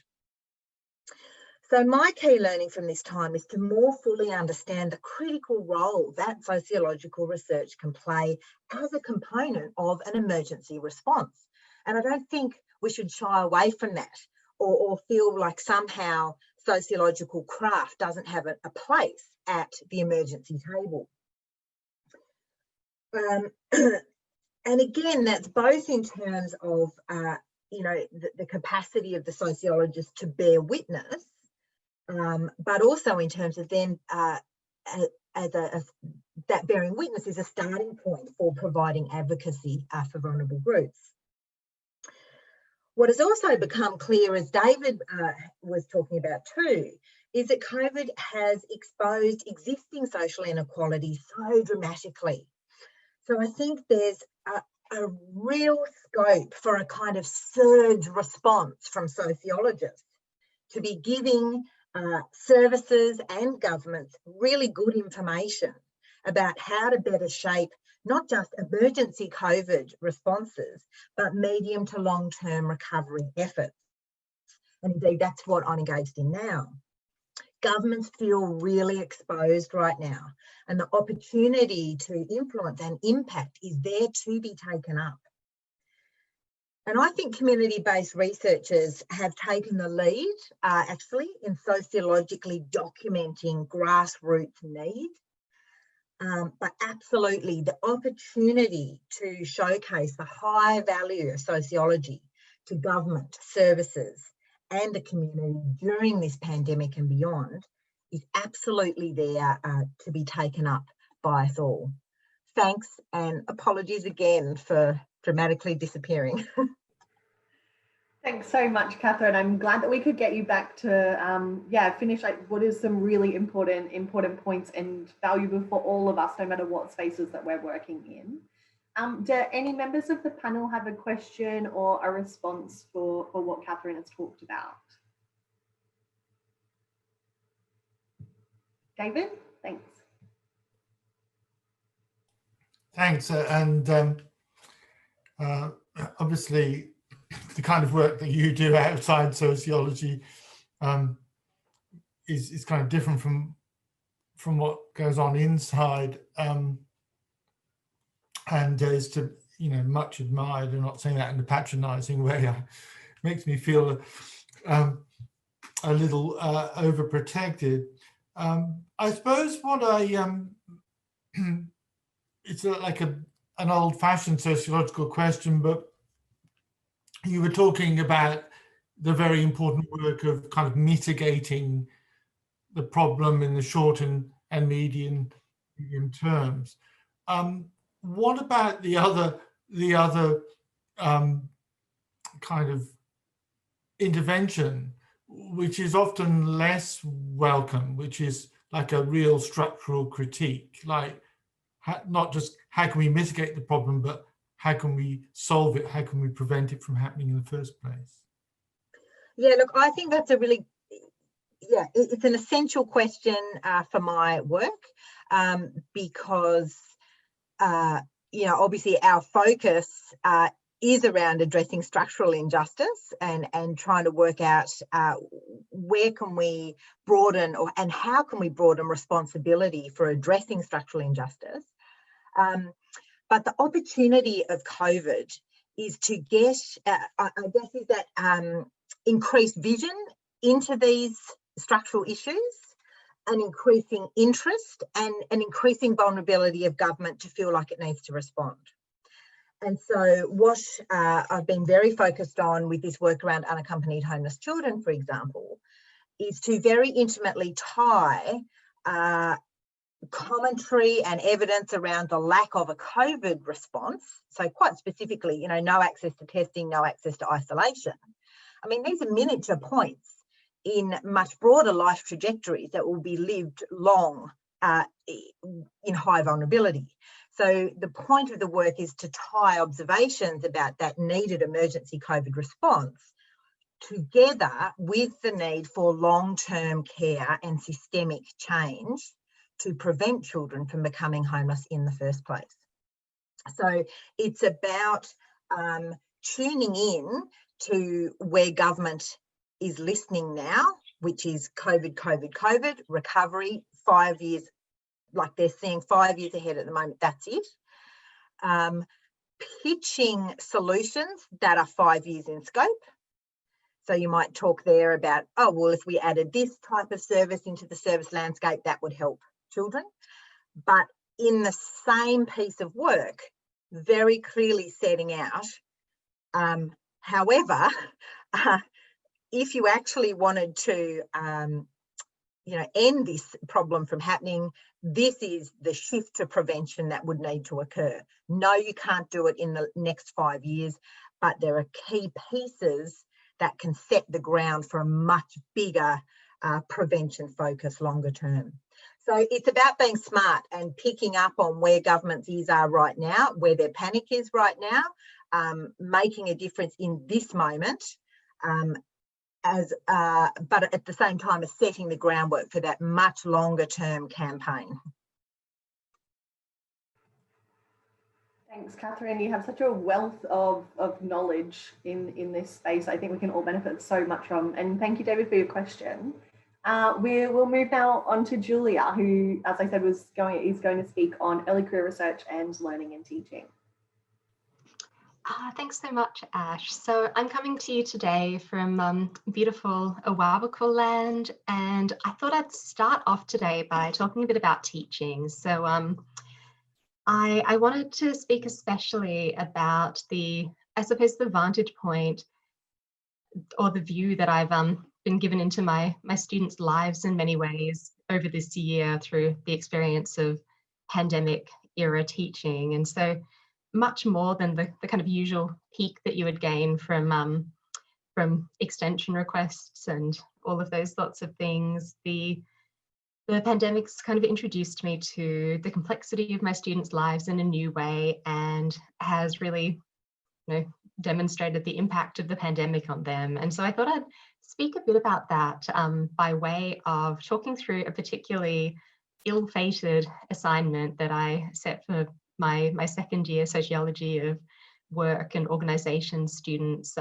[SPEAKER 4] So my key learning from this time is to more fully understand the critical role that sociological research can play as a component of an emergency response. And I don't think we should shy away from that or feel like somehow sociological craft doesn't have a place at the emergency table. And again, that's both in terms of, the capacity of the sociologist to bear witness, but also in terms of then that bearing witness is a starting point for providing advocacy for vulnerable groups. What has also become clear, as David was talking about too, is that COVID has exposed existing social inequalities so dramatically. So I think there's a real scope for a kind of surge response from sociologists to be giving services and governments really good information about how to better shape not just emergency COVID responses, but medium to long-term recovery efforts. And indeed, that's what I'm engaged in now. Governments feel really exposed right now, and the opportunity to influence and impact is there to be taken up. And I think community-based researchers have taken the lead, actually, in sociologically documenting grassroots needs. But absolutely, the opportunity to showcase the high value of sociology to government, services, and the community during this pandemic and beyond is absolutely there to be taken up by us all. Thanks, and apologies again for dramatically disappearing.
[SPEAKER 1] Thanks so much, Catherine. I'm glad that we could get you back to finish what is some really important points and valuable for all of us, no matter what spaces that we're working in. Do any members of the panel have a question or a response for what Catherine has talked about? David, thanks. Thanks,
[SPEAKER 2] Obviously, the kind of work that you do outside sociology is kind of different from what goes on inside, and is to much admired. I'm not saying that in a patronising way. It makes me feel a little overprotected. I suppose what it's like an old-fashioned sociological question, but you were talking about the very important work of kind of mitigating the problem in the short and medium terms. What about the other kind of intervention, which is often less welcome, which is like a real structural critique, like not just how can we mitigate the problem, but how can we solve it? How can we prevent it from happening in the first place?
[SPEAKER 4] Yeah, look, I think that's a really, it's an essential question for my work, because, obviously our focus is around addressing structural injustice and trying to work out where can we broaden and how can we broaden responsibility for addressing structural injustice. But the opportunity of COVID is to get, increased vision into these structural issues, and increasing interest and an increasing vulnerability of government to feel like it needs to respond. And so what I've been very focused on with this work around unaccompanied homeless children, for example, is to very intimately tie commentary and evidence around the lack of a COVID response. So quite specifically, no access to testing, no access to isolation. I mean, these are miniature points in much broader life trajectories that will be lived long in high vulnerability. So the point of the work is to tie observations about that needed emergency COVID response together with the need for long-term care and systemic change to prevent children from becoming homeless in the first place. So it's about tuning in to where government is listening now, which is COVID, recovery, 5 years, like they're seeing 5 years ahead at the moment, that's it. Pitching solutions that are 5 years in scope. So you might talk there about, oh, well, if we added this type of service into the service landscape, that would help children. But in the same piece of work, very clearly setting out, however, if you actually wanted to, end this problem from happening, this is the shift to prevention that would need to occur. No, you can't do it in the next 5 years, but there are key pieces that can set the ground for a much bigger prevention focus longer term. So it's about being smart and picking up on where government's ears are right now, where their panic is right now, making a difference in this moment, but at the same time as setting the groundwork for that much longer term campaign.
[SPEAKER 1] Thanks, Catherine. You have such a wealth of knowledge in this space. I think we can all benefit so much from. And thank you, David, for your question. We'll move now on to Julia, who, as I said, is going to speak on early career research and learning and teaching.
[SPEAKER 5] Thanks so much, Ash. So I'm coming to you today from beautiful Awabakal land, and I thought I'd start off today by talking a bit about teaching. So I wanted to speak especially about the vantage point or the view that I've been given into my students' lives in many ways over this year through the experience of pandemic era teaching. And so much more than the kind of usual peak that you would gain from extension requests and all of those sorts of things, the pandemic's kind of introduced me to the complexity of my students' lives in a new way, and has really, demonstrated the impact of the pandemic on them. And so I thought I'd speak a bit about that by way of talking through a particularly ill-fated assignment that I set for my second year sociology of work and organisation students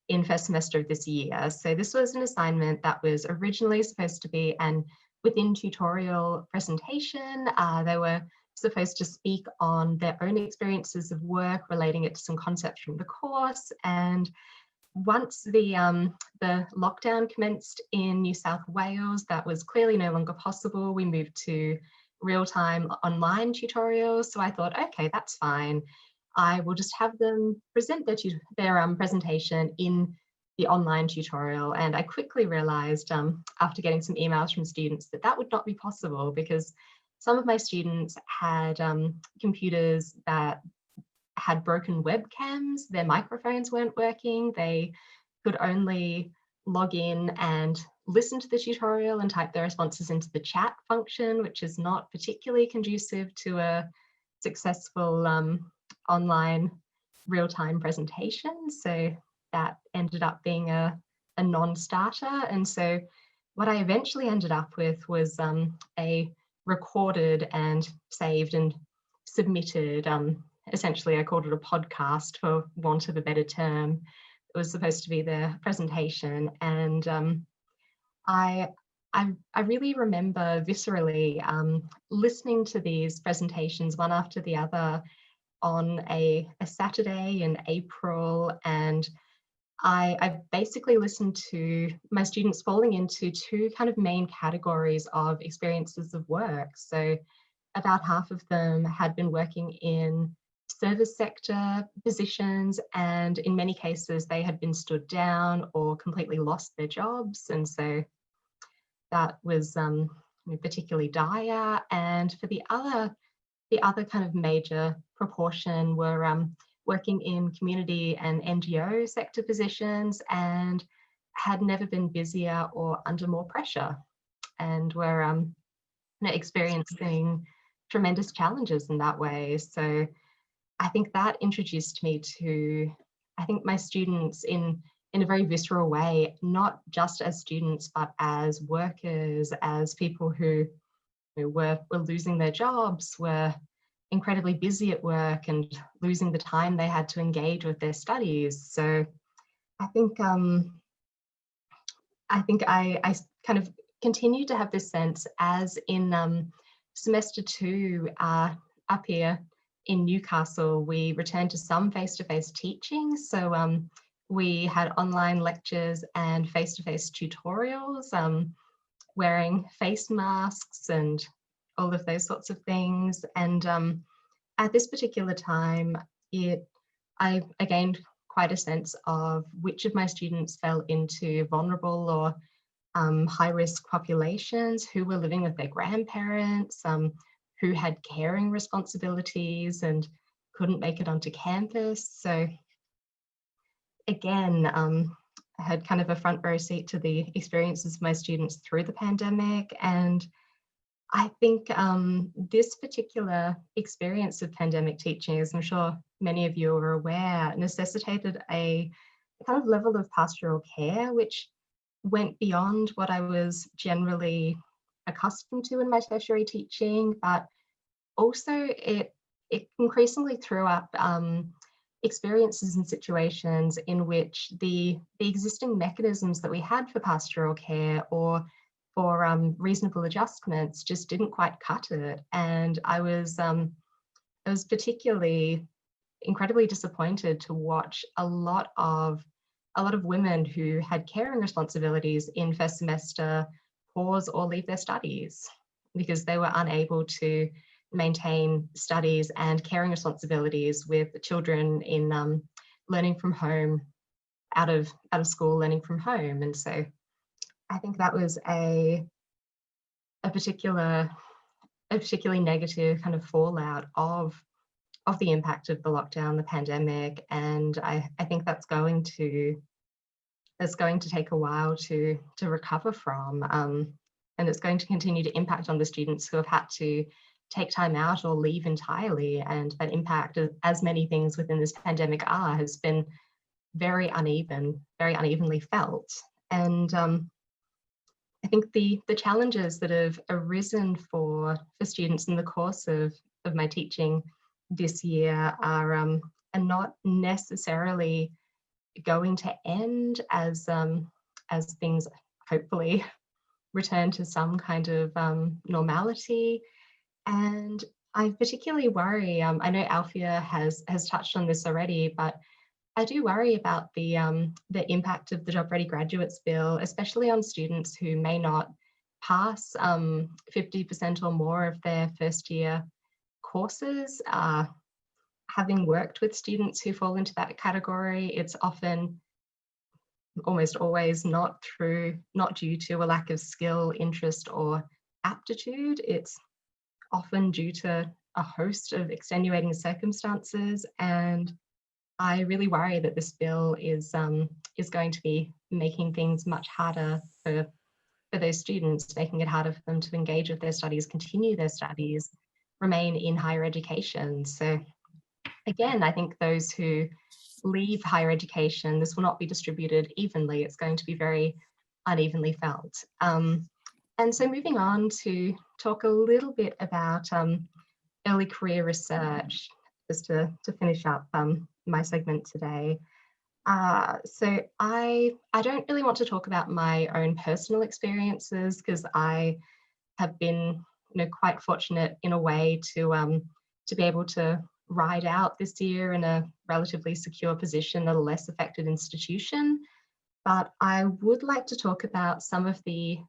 [SPEAKER 5] in first semester of this year. So this was an assignment that was originally supposed to be an within tutorial presentation. They were supposed to speak on their own experiences of work, relating it to some concepts from the course. And once the lockdown commenced in New South Wales, that was clearly no longer possible. We moved to real-time online tutorials. So I thought, okay, that's fine. I will just have them present their presentation in online tutorial. And I quickly realized after getting some emails from students that that would not be possible, because some of my students had computers that had broken webcams, their microphones weren't working, they could only log in and listen to the tutorial and type their responses into the chat function, which is not particularly conducive to a successful online real-time presentation. So that ended up being a non-starter. And so what I eventually ended up with was a recorded and saved and submitted, essentially I called it a podcast for want of a better term. It was supposed to be the presentation, and I really remember viscerally listening to these presentations one after the other on a Saturday in April, and I basically listened to my students falling into two kind of main categories of experiences of work. So about half of them had been working in service sector positions, and in many cases they had been stood down or completely lost their jobs, and so that was particularly dire. And for the other kind of major proportion were working in community and NGO sector positions and had never been busier or under more pressure, and were experiencing tremendous challenges in that way. So I think that introduced me to, I think, my students in a very visceral way, not just as students, but as workers, as people who were losing their jobs, were incredibly busy at work and losing the time they had to engage with their studies. So I think I kind of continued to have this sense, as in semester 2 up here in Newcastle, we returned to some face-to-face teaching. So we had online lectures and face-to-face tutorials, wearing face masks and all of those sorts of things. And at this particular time, I gained quite a sense of which of my students fell into vulnerable or high-risk populations, who were living with their grandparents, who had caring responsibilities and couldn't make it onto campus. So again, I had kind of a front row seat to the experiences of my students through the pandemic. And I think this particular experience of pandemic teaching, as I'm sure many of you are aware, necessitated a kind of level of pastoral care, which went beyond what I was generally accustomed to in my tertiary teaching, but also it increasingly threw up experiences and situations in which the existing mechanisms that we had for pastoral care or for reasonable adjustments just didn't quite cut it. And I was particularly incredibly disappointed to watch a lot of women who had caring responsibilities in first semester pause or leave their studies because they were unable to maintain studies and caring responsibilities with children in learning from home, out of school, learning from home. And so I think that was a particularly negative kind of fallout of the impact of the lockdown, the pandemic. And I think that's going to take a while to recover from. And it's going to continue to impact on the students who have had to take time out or leave entirely. And that impact, as many things within this pandemic are, has been very unevenly felt. And I think the challenges that have arisen for students in the course of my teaching this year are not necessarily going to end as things hopefully return to some kind of normality. And I particularly worry, I know Alphia has touched on this already, but I do worry about the impact of the Job Ready Graduates Bill, especially on students who may not pass 50% or more of their first year courses. Having worked with students who fall into that category, it's often almost always not due to a lack of skill, interest, or aptitude. It's often due to a host of extenuating circumstances, and I really worry that this bill is going to be making things much harder for those students, making it harder for them to engage with their studies, continue their studies, remain in higher education. So again, I think those who leave higher education, this will not be distributed evenly. It's going to be very unevenly felt. And so moving on to talk a little bit about early career research, just to finish up my segment today. So I don't really want to talk about my own personal experiences, because I have been, quite fortunate in a way to be able to ride out this year in a relatively secure position at a less affected institution. But I would like to talk about some of the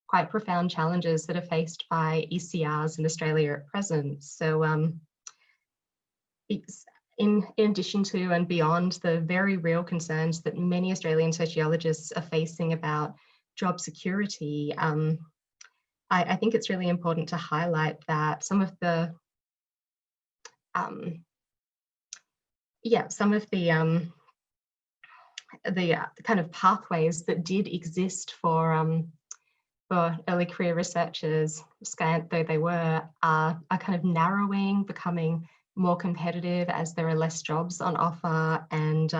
[SPEAKER 5] quite profound challenges that are faced by ECRs in Australia at present. So it's in addition to and beyond the very real concerns that many Australian sociologists are facing about job security, I think it's really important to highlight that some of the kind of pathways that did exist for early career researchers, scant though they were, are kind of narrowing, becoming more competitive as there are less jobs on offer, and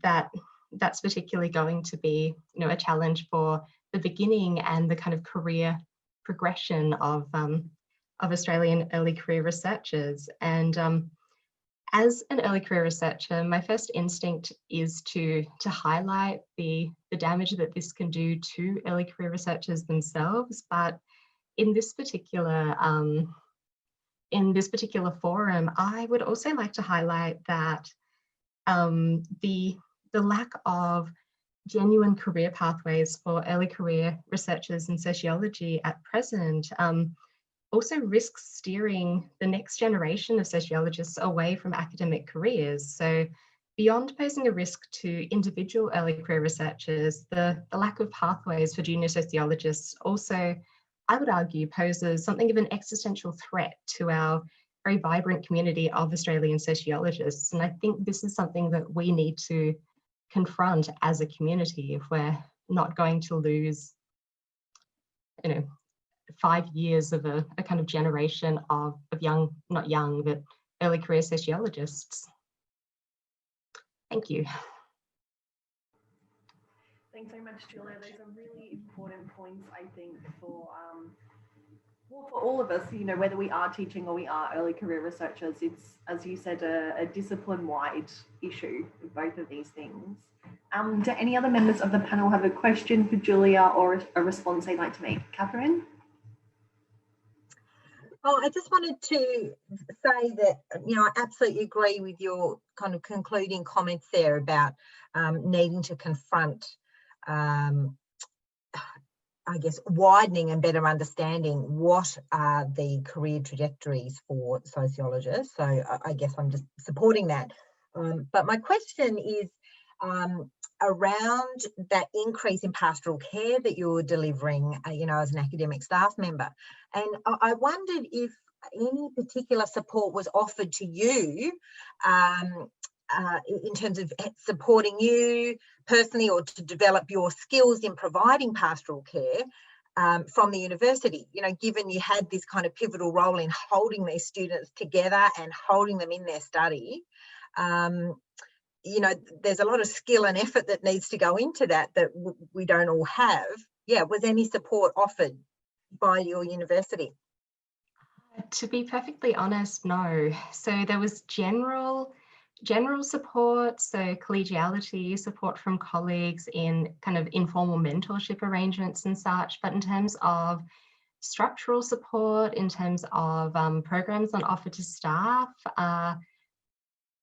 [SPEAKER 5] that's particularly going to be, a challenge for the beginning and the kind of career progression of Australian early career researchers. And as an early career researcher, my first instinct is to highlight the damage that this can do to early career researchers themselves. But in this particular forum, I would also like to highlight that the lack of genuine career pathways for early career researchers in sociology at present also risks steering the next generation of sociologists away from academic careers. So beyond posing a risk to individual early career researchers, the lack of pathways for junior sociologists also, I would argue, poses something of an existential threat to our very vibrant community of Australian sociologists. And I think this is something that we need to confront as a community if we're not going to lose, 5 years of a kind of generation of young, not young, but early career sociologists. Thank you.
[SPEAKER 1] Thanks so much, Julia. Those are really important points, I think, for all of us, whether we are teaching or we are early career researchers. It's, as you said, a discipline-wide issue with both of these things. Do any other members of the panel have a question for Julia or a response they'd like to make? Catherine?
[SPEAKER 4] Oh, I just wanted to say that, I absolutely agree with your kind of concluding comments there about needing to confront, I guess, widening and better understanding what are the career trajectories for sociologists. So I guess I'm just supporting that. But my question is around that increase in pastoral care that you're delivering, as an academic staff member. And I wondered if any particular support was offered to you in terms of supporting you personally or to develop your skills in providing pastoral care from the university, given you had this kind of pivotal role in holding these students together and holding them in their study. There's a lot of skill and effort that needs to go into that we don't all have. Yeah, was any support offered by your university?
[SPEAKER 5] To be perfectly honest, no. So there was general support, so collegiality, support from colleagues in kind of informal mentorship arrangements and such. But in terms of structural support, in terms of programs on offer to staff,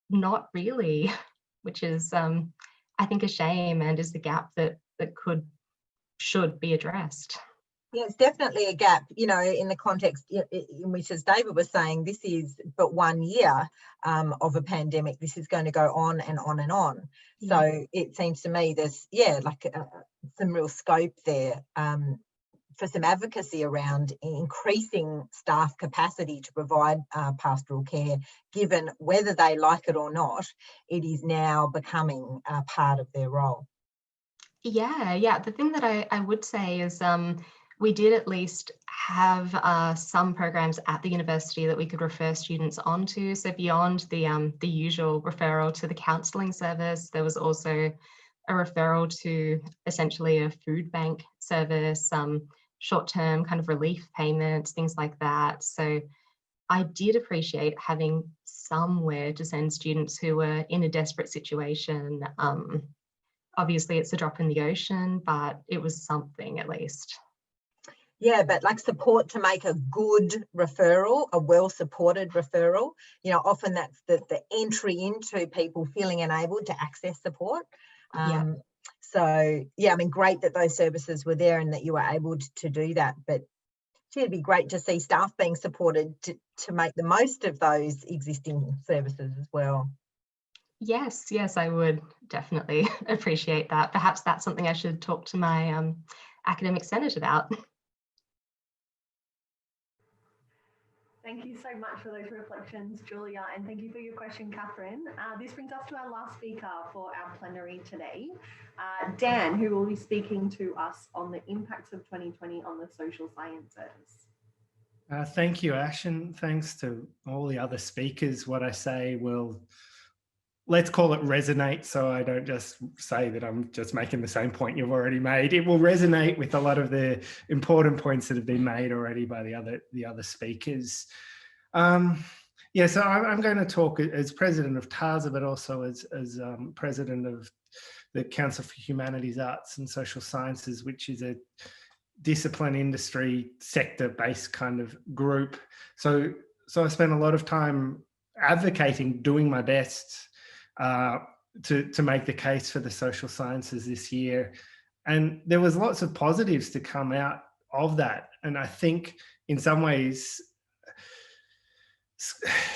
[SPEAKER 5] not really, which is, I think, a shame and is the gap that should be addressed.
[SPEAKER 4] Yeah, it's definitely a gap, you know, in the context in which, as David was saying, this is but 1 year of a pandemic. This is going to go on and on and on.
[SPEAKER 5] Yeah.
[SPEAKER 4] So it seems to me there's, like some real scope there for some advocacy around increasing staff capacity to provide pastoral care, given whether they like it or not, it is now becoming part of their role.
[SPEAKER 5] Yeah. The thing that I would say is we did at least have some programs at the university that we could refer students onto. So beyond the usual referral to the counselling service, there was also a referral to essentially a food bank service, short-term kind of relief payments, things like that. So I did appreciate having somewhere to send students who were in a desperate situation. Obviously, it's a drop in the ocean, but it was something at least.
[SPEAKER 4] Yeah, but like support to make a good referral, a well-supported referral, you know, often that's the entry into people feeling enabled to access support. So, yeah, I mean, great that those services were there and that you were able to do that. But it'd be great to see staff being supported to make the most of those existing services as well.
[SPEAKER 5] Yes, I would definitely appreciate that. Perhaps that's something I should talk to my academic senate about.
[SPEAKER 1] Thank you so much for those reflections, Julia, and thank you for your question, Catherine. This brings us to our last speaker for our plenary today, Dan, who will be speaking to us on the impacts of 2020 on the social sciences.
[SPEAKER 6] Thank you, Ash, and thanks to all the other speakers. What I say will, let's call it resonate, so I don't just say that I'm just making the same point you've already made. It will resonate with a lot of the important points that have been made already by the other speakers. So I'm going to talk as president of TASA, but also as president of the Council for Humanities, Arts and Social Sciences, which is a discipline industry sector-based kind of group. So I spent a lot of time advocating, doing my best to make the case for the social sciences this year. And there was lots of positives to come out of that. And I think in some ways,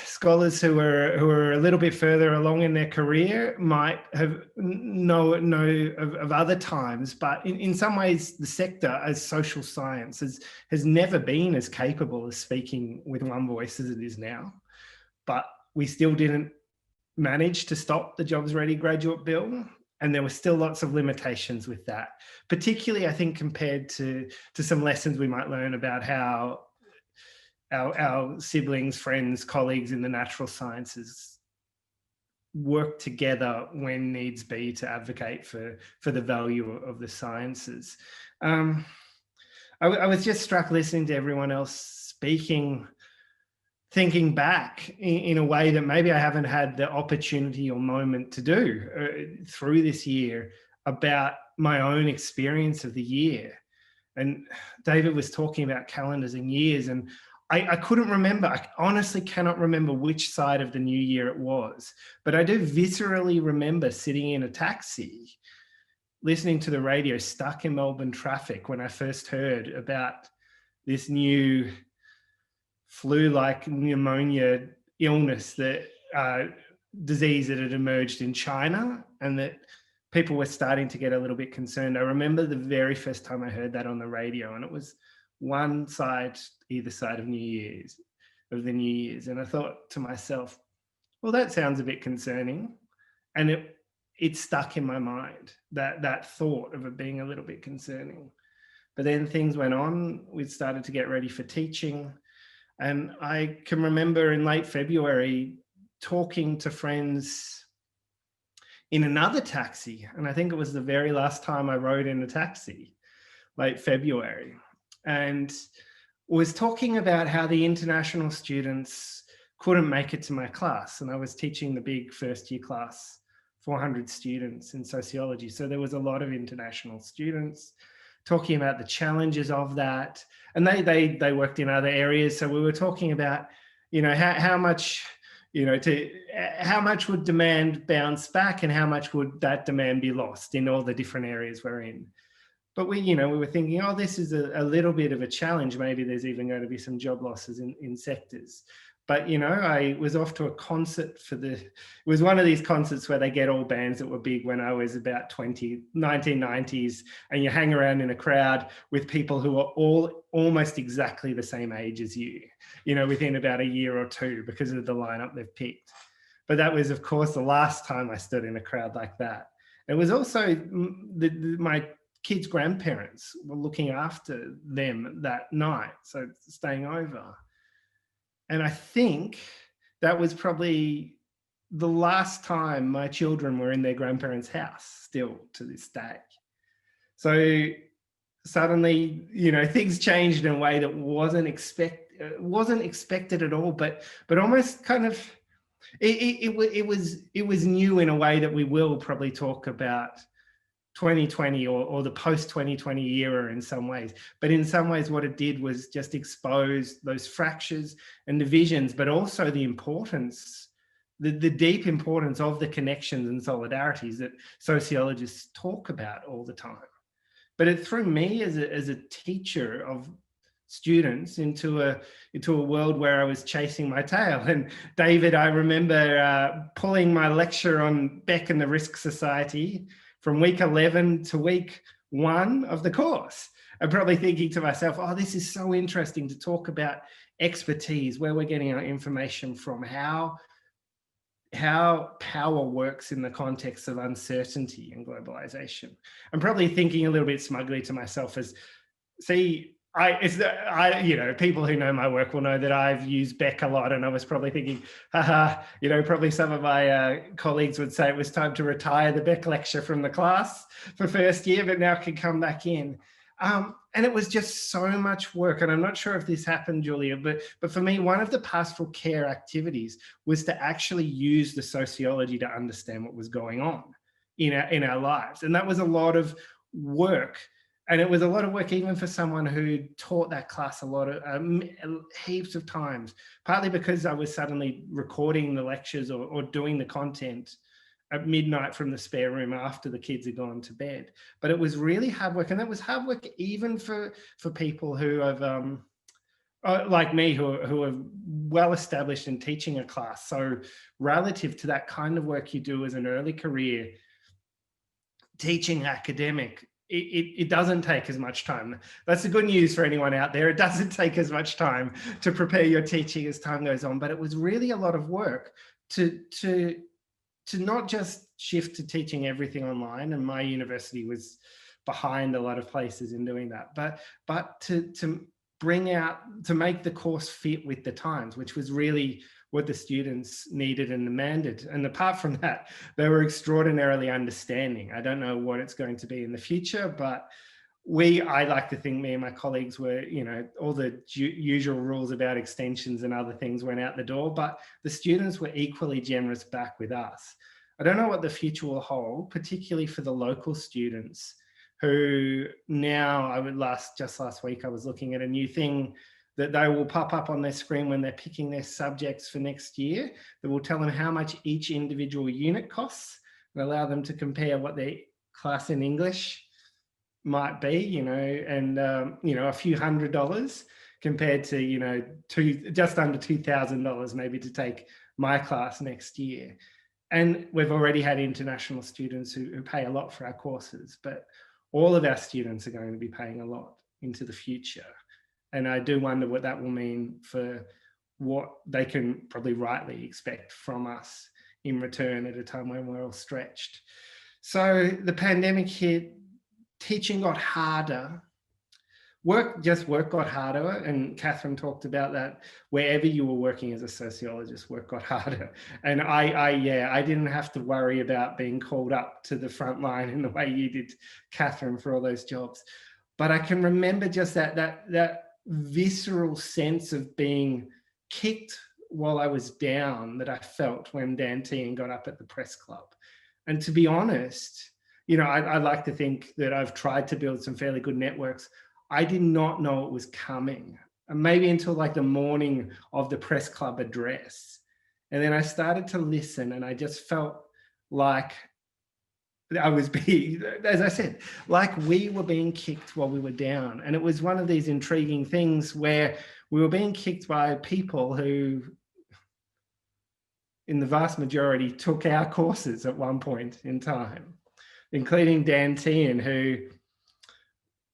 [SPEAKER 6] scholars who are a little bit further along in their career might have know of other times, but in some ways the sector as social science has never been as capable of speaking with one voice as it is now. But we still didn't manage to stop the Jobs Ready Graduate Bill, and there were still lots of limitations with that, particularly I think compared to some lessons we might learn about how our siblings, friends, colleagues in the natural sciences work together when needs be to advocate for the value of the sciences. I was just struck listening to everyone else speaking, thinking back in a way that maybe I haven't had the opportunity or moment to do through this year about my own experience of the year. And David was talking about calendars and years, and I couldn't remember. I honestly cannot remember which side of the new year it was, but I do viscerally remember sitting in a taxi, listening to the radio, stuck in Melbourne traffic when I first heard about this new flu-like pneumonia illness, that disease that had emerged in China, and that people were starting to get a little bit concerned. I remember the very first time I heard that on the radio, and it was one side, either side of the New Year's. And I thought to myself, well, that sounds a bit concerning. And it stuck in my mind, that thought of it being a little bit concerning. But then things went on. We started to get ready for teaching. And I can remember in late February talking to friends in another taxi. And I think it was the very last time I rode in a taxi, late February. And was talking about how the international students couldn't make it to my class. And I was teaching the big first year class, 400 students in sociology. So there was a lot of international students talking about the challenges of that. And they worked in other areas. So we were talking about, how much, how much would demand bounce back and how much would that demand be lost in all the different areas we're in. But we were thinking, oh, this is a little bit of a challenge. Maybe there's even going to be some job losses in sectors. But, I was off to a concert it was one of these concerts where they get all bands that were big when I was about 1990s, and you hang around in a crowd with people who are all almost exactly the same age as you, within about a year or two because of the lineup they've picked. But that was, of course, the last time I stood in a crowd like that. It was also my kids' grandparents were looking after them that night, so staying over. And I think that was probably the last time my children were in their grandparents' house, still to this day. So suddenly, things changed in a way that wasn't expected at all, but almost kind of it was new in a way that we will probably talk about 2020 or the post-2020 era in some ways. But in some ways, what it did was just expose those fractures and divisions, but also the importance, the deep importance of the connections and solidarities that sociologists talk about all the time. But it threw me as a teacher of students into a world where I was chasing my tail. And David, I remember pulling my lecture on Beck and the Risk Society from week 11 to week 1 of the course. I'm probably thinking to myself, oh, this is so interesting to talk about expertise, where we're getting our information from, how power works in the context of uncertainty and globalization. I'm probably thinking a little bit smugly to myself as, see, people who know my work will know that I've used Beck a lot, and I was probably thinking, probably some of my colleagues would say it was time to retire the Beck lecture from the class for first year, but now can come back in. And it was just so much work. And I'm not sure if this happened, Julia, but for me, one of the pastoral care activities was to actually use the sociology to understand what was going on in our lives. And that was a lot of work. And it was a lot of work even for someone who taught that class a lot of heaps of times, partly because I was suddenly recording the lectures or doing the content at midnight from the spare room after the kids had gone to bed. But it was really hard work. And that was hard work even for people who have, like me, who are well established in teaching a class. So relative to that kind of work you do as an early career teaching academic, it doesn't take as much time. That's the good news for anyone out there. It doesn't take as much time to prepare your teaching as time goes on, but it was really a lot of work to not just shift to teaching everything online. And my university was behind a lot of places in doing that, but to make the course fit with the times, which was really what the students needed and demanded. And apart from that, they were extraordinarily understanding. I don't know what it's going to be in the future, but I like to think me and my colleagues were, all the usual rules about extensions and other things went out the door, but the students were equally generous back with us. I don't know what the future will hold, particularly for the local students who now, just last week, I was looking at a new thing that they will pop up on their screen when they're picking their subjects for next year, that will tell them how much each individual unit costs and allow them to compare what their class in English might be, and a few $100 compared to, just under $2,000 maybe to take my class next year. And we've already had international students who pay a lot for our courses, but all of our students are going to be paying a lot into the future. And I do wonder what that will mean for what they can probably rightly expect from us in return at a time when we're all stretched. So the pandemic hit, teaching got harder, work got harder. And Catherine talked about that. Wherever you were working as a sociologist, work got harder. And I didn't have to worry about being called up to the front line in the way you did, Catherine, for all those jobs. But I can remember just that visceral sense of being kicked while I was down that I felt when Dan Tehan got up at the press club. And to be honest, I like to think that I've tried to build some fairly good networks. I did not know it was coming, and maybe until like the morning of the press club address. And then I started to listen, and I just felt like I was being, as I said, like we were being kicked while we were down. And it was one of these intriguing things where we were being kicked by people who, in the vast majority, took our courses at one point in time, including Dan Tian, who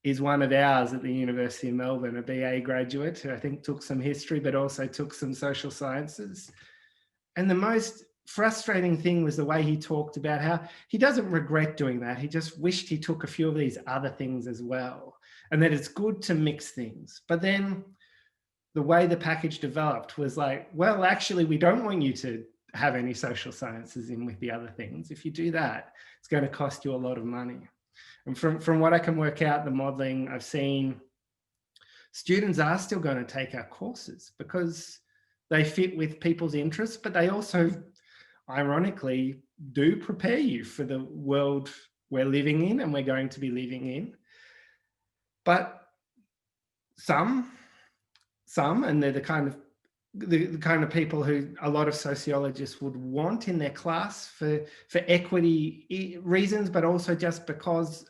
[SPEAKER 6] is one of ours at the University of Melbourne, a BA graduate who I think took some history, but also took some social sciences. And the most frustrating thing was the way he talked about how he doesn't regret doing that. He just wished he took a few of these other things as well, and that it's good to mix things. But then the way the package developed was like, well, actually, we don't want you to have any social sciences in with the other things. If you do that, it's going to cost you a lot of money. And from what I can work out, the modeling I've seen, students are still going to take our courses because they fit with people's interests, but they also, ironically, do prepare you for the world we're living in and we're going to be living in. But some, and they're the kind of people who a lot of sociologists would want in their class for equity reasons, but also just because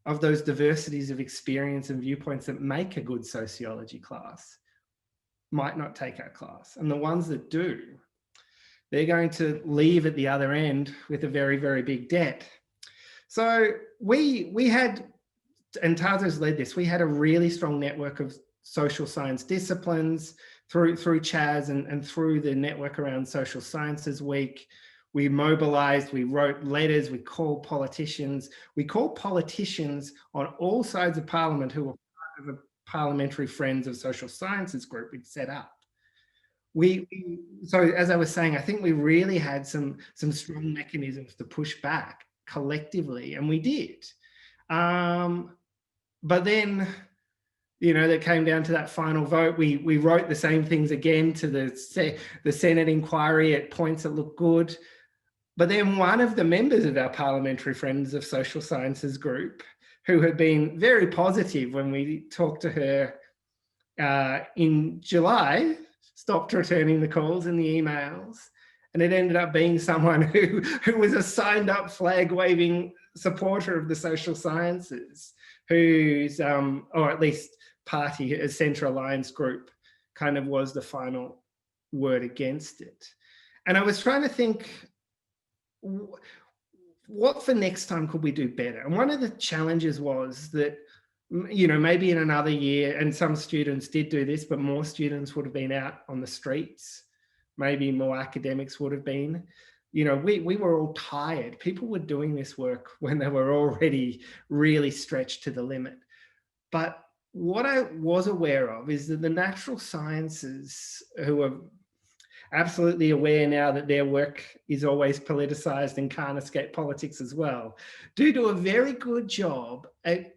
[SPEAKER 6] of those diversities of experience and viewpoints that make a good sociology class, might not take our class. And the ones that do, they're going to leave at the other end with a very, very big debt. So we had, and Tazo's led this, we had a really strong network of social science disciplines through Chaz and through the network around Social Sciences Week. We mobilized, we wrote letters, we called politicians. We called politicians on all sides of Parliament who were part of a Parliamentary Friends of Social Sciences group we'd set up. So as I was saying, I think we really had some strong mechanisms to push back collectively, and we did. But then, that came down to that final vote. We wrote the same things again to the Senate inquiry at points that looked good. But then one of the members of our Parliamentary Friends of Social Sciences group, who had been very positive when we talked to her in July, stopped returning the calls and the emails. And it ended up being someone who was a signed up flag waving supporter of the social sciences, whose, or at least party, a Centre Alliance group, kind of was the final word against it. And I was trying to think, what for next time could we do better? And one of the challenges was that, maybe in another year, and some students did do this, but more students would have been out on the streets. Maybe more academics would have been. We were all tired. People were doing this work when they were already really stretched to the limit. But what I was aware of is that the natural sciences, who are absolutely aware now that their work is always politicized and can't escape politics as well, do a very good job at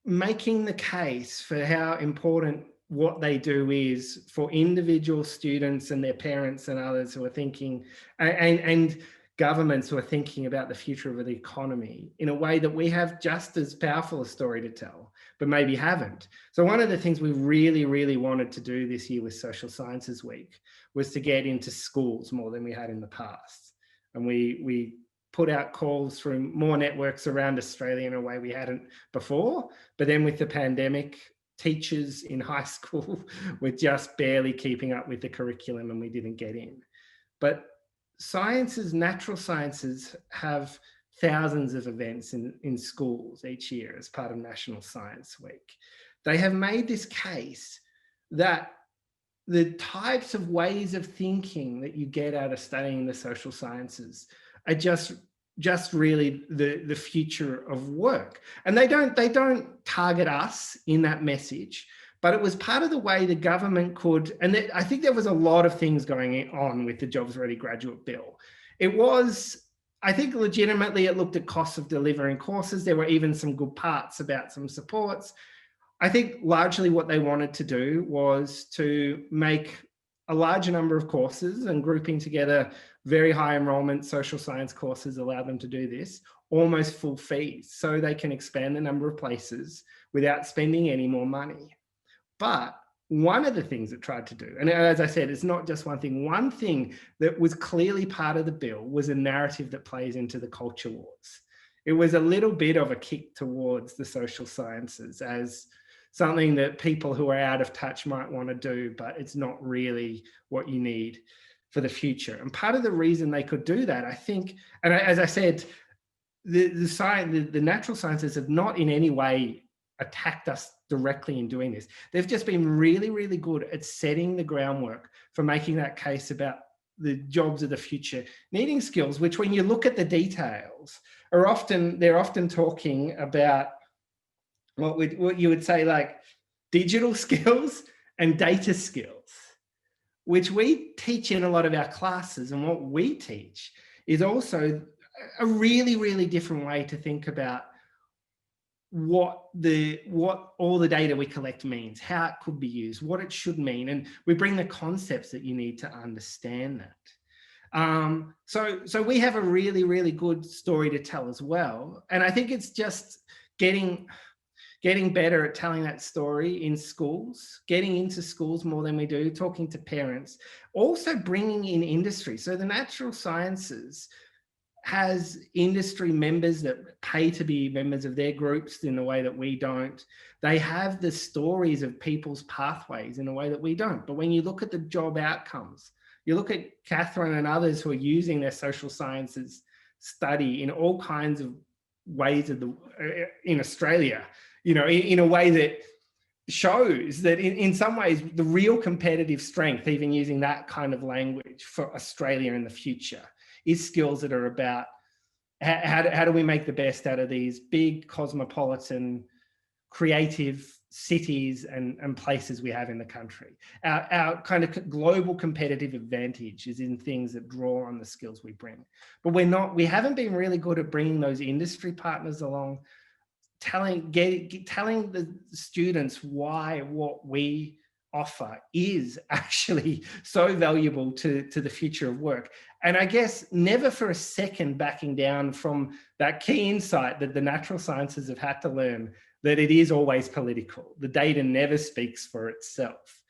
[SPEAKER 6] making the case for how important what they do is for individual students and their parents and others who are thinking, and governments who are thinking about the future of the economy in a way that we have just as powerful a story to tell, but maybe haven't. So one of the things we really, really wanted to do this year with Social Sciences Week was to get into schools more than we had in the past. And we put out calls through more networks around Australia in a way we hadn't before. But then with the pandemic, teachers in high school were just barely keeping up with the curriculum and we didn't get in. But sciences, natural sciences, have thousands of events in schools each year as part of National Science Week. They have made this case that the types of ways of thinking that you get out of studying the social sciences are just really the future of work. And they don't target us in that message, but it was part of the way the government could, and I think there was a lot of things going on with the Jobs Ready Graduate Bill. It was, I think legitimately it looked at costs of delivering courses. There were even some good parts about some supports. I think largely what they wanted to do was to make a larger number of courses, and grouping together very high enrollment social science courses allow them to do this, almost full fees, so they can expand the number of places without spending any more money. But one of the things it tried to do, and as I said, it's not just one thing that was clearly part of the bill was a narrative that plays into the culture wars. It was a little bit of a kick towards the social sciences as something that people who are out of touch might want to do, but it's not really what you need for the future. And part of the reason they could do that, I think, and as I said, the natural sciences have not in any way attacked us directly in doing this. They've just been really, really good at setting the groundwork for making that case about the jobs of the future needing skills, which when you look at the details they're often talking about what you would say like digital skills and data skills, which we teach in a lot of our classes. And what we teach is also a really, really different way to think about what all the data we collect means, how it could be used, what it should mean. And we bring the concepts that you need to understand that. So we have a really, really good story to tell as well. And I think it's just getting better at telling that story in schools, getting into schools more than we do, talking to parents, also bringing in industry. So the natural sciences has industry members that pay to be members of their groups in a way that we don't. They have the stories of people's pathways in a way that we don't. But when you look at the job outcomes, you look at Catherine and others who are using their social sciences study in all kinds of ways in Australia, in a way that shows that in some ways the real competitive strength, even using that kind of language for Australia in the future, is skills that are about how do we make the best out of these big cosmopolitan creative cities and places we have in the country. Our kind of global competitive advantage is in things that draw on the skills we bring. But we haven't been really good at bringing those industry partners along, telling the students why what we offer is actually so valuable to the future of work. And I guess never for a second backing down from that key insight that the natural sciences have had to learn, that it is always political. The data never speaks for itself.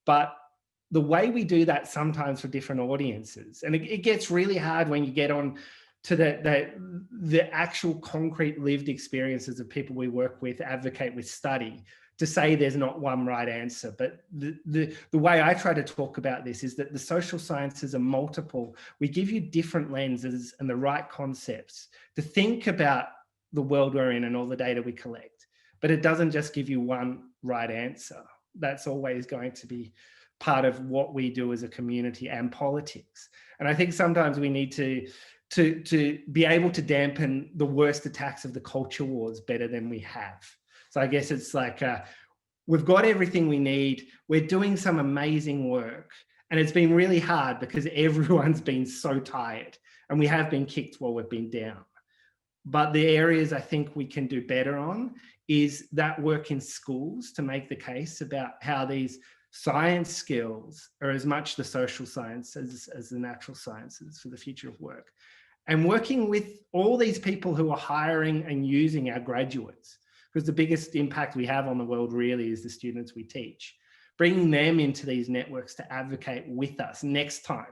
[SPEAKER 6] But the way we do that sometimes for different audiences, and it gets really hard when you get on to the actual concrete lived experiences of people we work with, advocate with, study, to say there's not one right answer. But the way I try to talk about this is that the social sciences are multiple. We give you different lenses and the right concepts to think about the world we're in and all the data we collect. But it doesn't just give you one right answer. That's always going to be part of what we do as a community and politics. And I think sometimes we need to be able to dampen the worst attacks of the culture wars better than we have. So I guess it's like, we've got everything we need. We're doing some amazing work. And it's been really hard because everyone's been so tired and we have been kicked while we've been down. But the areas I think we can do better on is that work in schools to make the case about how these science skills are as much the social science as the natural sciences for the future of work. And working with all these people who are hiring and using our graduates, because the biggest impact we have on the world really is the students we teach, bringing them into these networks to advocate with us next time.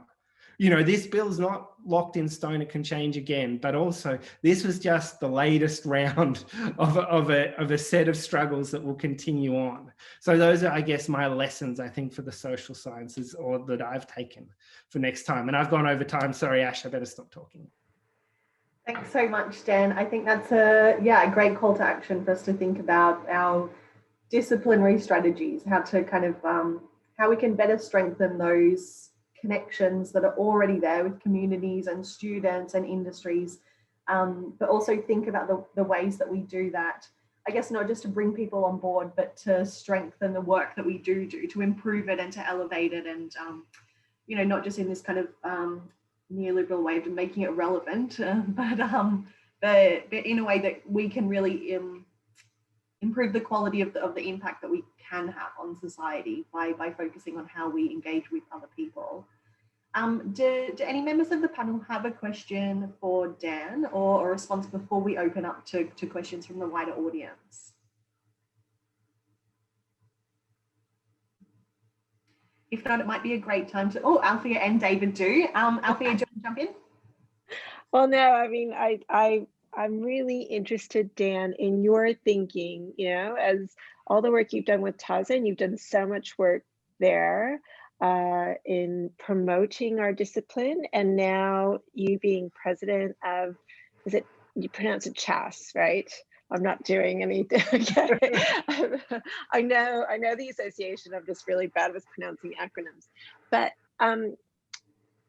[SPEAKER 6] This bill's not locked in stone, it can change again, but also this was just the latest round of a set of struggles that will continue on. So those are, I guess, my lessons, I think, for the social sciences, or that I've taken for next time. And I've gone over time. Sorry, Ash, I better stop talking.
[SPEAKER 1] Thanks so much, Dan. I think that's a great call to action for us to think about our disciplinary strategies, how to kind of, how we can better strengthen those connections that are already there with communities and students and industries, but also think about the ways that we do that, I guess, not just to bring people on board, but to strengthen the work that we do, to improve it and to elevate it, and not just in this kind of neoliberal way of making it relevant, but in a way that we can really improve the quality of the impact that we can have on society by focusing on how we engage with other people. Do any members of the panel have a question for Dan or a response before we open up to questions from the wider audience? If not, it might be a great time to, oh, Alphia and David do. Alphia, do you want to jump in?
[SPEAKER 3] Well, no, I mean, I'm really interested, Dan, in your thinking, you know, as all the work you've done with Taza, and you've done so much work there in promoting our discipline, and now you being president of, is it, you pronounce it CHAS, right? I'm not doing anything. Okay. I know the association. I'm just really bad with pronouncing acronyms. But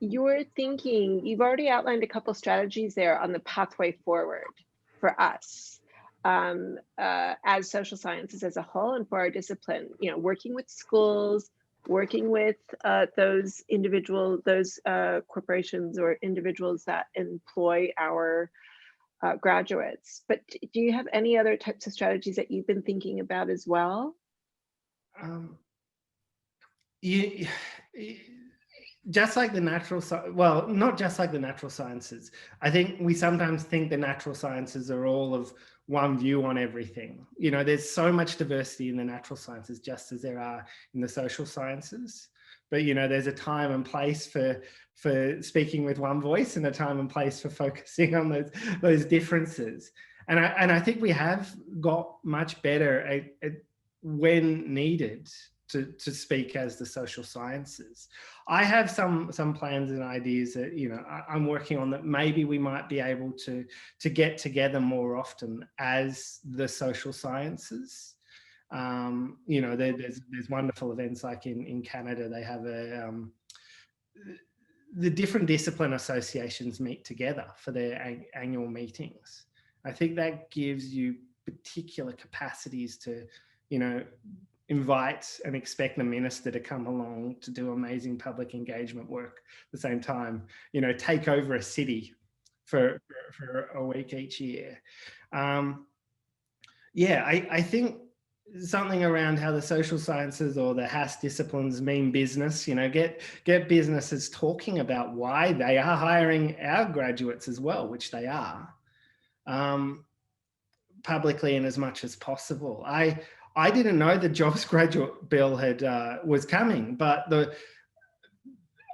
[SPEAKER 3] you're thinking, you've already outlined a couple strategies there on the pathway forward for us as social sciences as a whole, and for our discipline, you know, working with schools, working with those individuals, those corporations or individuals that employ our graduates. But do you have any other types of strategies that you've been thinking about as well?
[SPEAKER 6] Just like the natural, well, not just like the natural sciences. I think we sometimes think the natural sciences are all of one view on everything. You know, there's so much diversity in the natural sciences, just as there are in the social sciences. But, you know, there's a time and place for speaking with one voice, and a time and place for focusing on those differences. And I think we have got much better at when needed to speak as the social sciences. I have some plans and ideas that, you know, I'm working on, that maybe we might be able to get together more often as the social sciences. You know, there's wonderful events like in Canada. They have the different discipline associations meet together for their annual meetings. I think that gives you particular capacities to, you know, invite and expect the minister to come along to do amazing public engagement work at the same time, you know, take over a city for a week each year. Yeah, I think something around how the social sciences or the HAS disciplines mean business, you know, get businesses talking about why they are hiring our graduates as well, which they are, publicly and as much as possible. I didn't know the jobs graduate bill was coming, but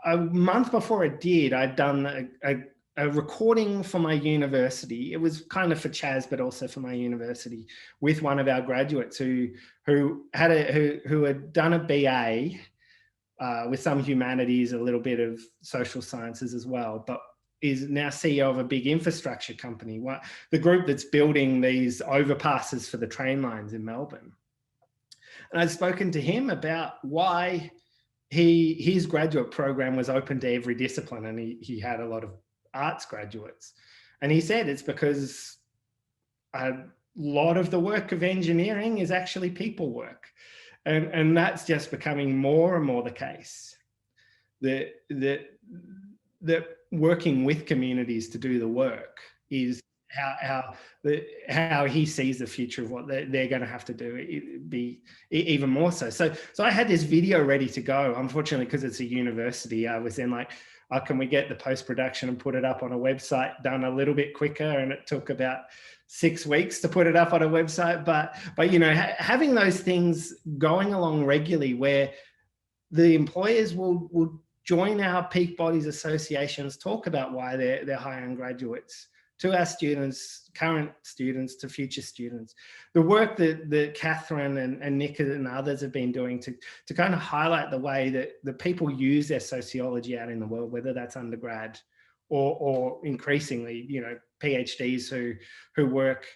[SPEAKER 6] a month before it did, I'd done a recording for my university. It was kind of for Chaz, but also for my university, with one of our graduates who had done a BA with some humanities, a little bit of social sciences as well, but is now CEO of a big infrastructure company, the group that's building these overpasses for the train lines in Melbourne. And I'd spoken to him about why his graduate program was open to every discipline, and he had a lot of arts graduates. And he said it's because a lot of the work of engineering is actually people work. And that's just becoming more and more the case. That working with communities to do the work is how he sees the future of what they're going to have to do, be even more so. So I had this video ready to go. Unfortunately, because it's a university, I was then like, oh, can we get the post-production and put it up on a website done a little bit quicker? And it took about 6 weeks to put it up on a website. But you know, having those things going along regularly, where the employers will join our peak bodies associations, talk about why they're hiring graduates, to our students, current students, to future students. The work that Catherine and Nick and others have been doing to kind of highlight the way that the people use their sociology out in the world, whether that's undergrad or increasingly, you know, PhDs who work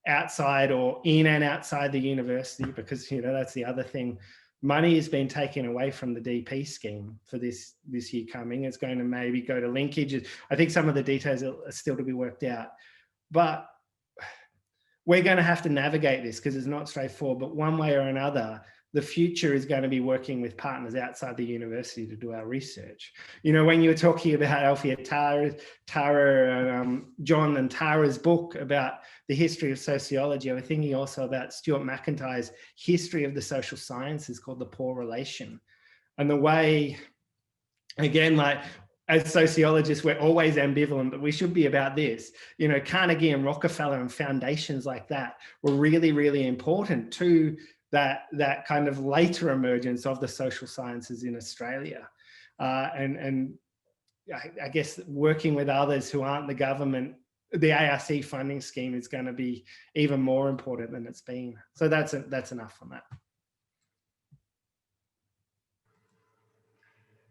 [SPEAKER 6] outside or in and outside the university, because, you know, that's the other thing. Money has been taken away from the DP scheme for this year coming. It's going to maybe go to linkage. I think some of the details are still to be worked out, but we're going to have to navigate this because it's not straightforward. But one way or another, the future is going to be working with partners outside the university to do our research. You know, when you were talking about Alphia, Tara, John and Tara's book about the history of sociology, I was thinking also about Stuart McIntyre's history of the social sciences called The Poor Relation. And the way, again, like as sociologists, we're always ambivalent, but we should be about this. You know, Carnegie and Rockefeller and foundations like that were really, really important to that kind of later emergence of the social sciences in Australia. And I guess working with others who aren't the government, the ARC funding scheme is going to be even more important than it's been. So that's enough on that.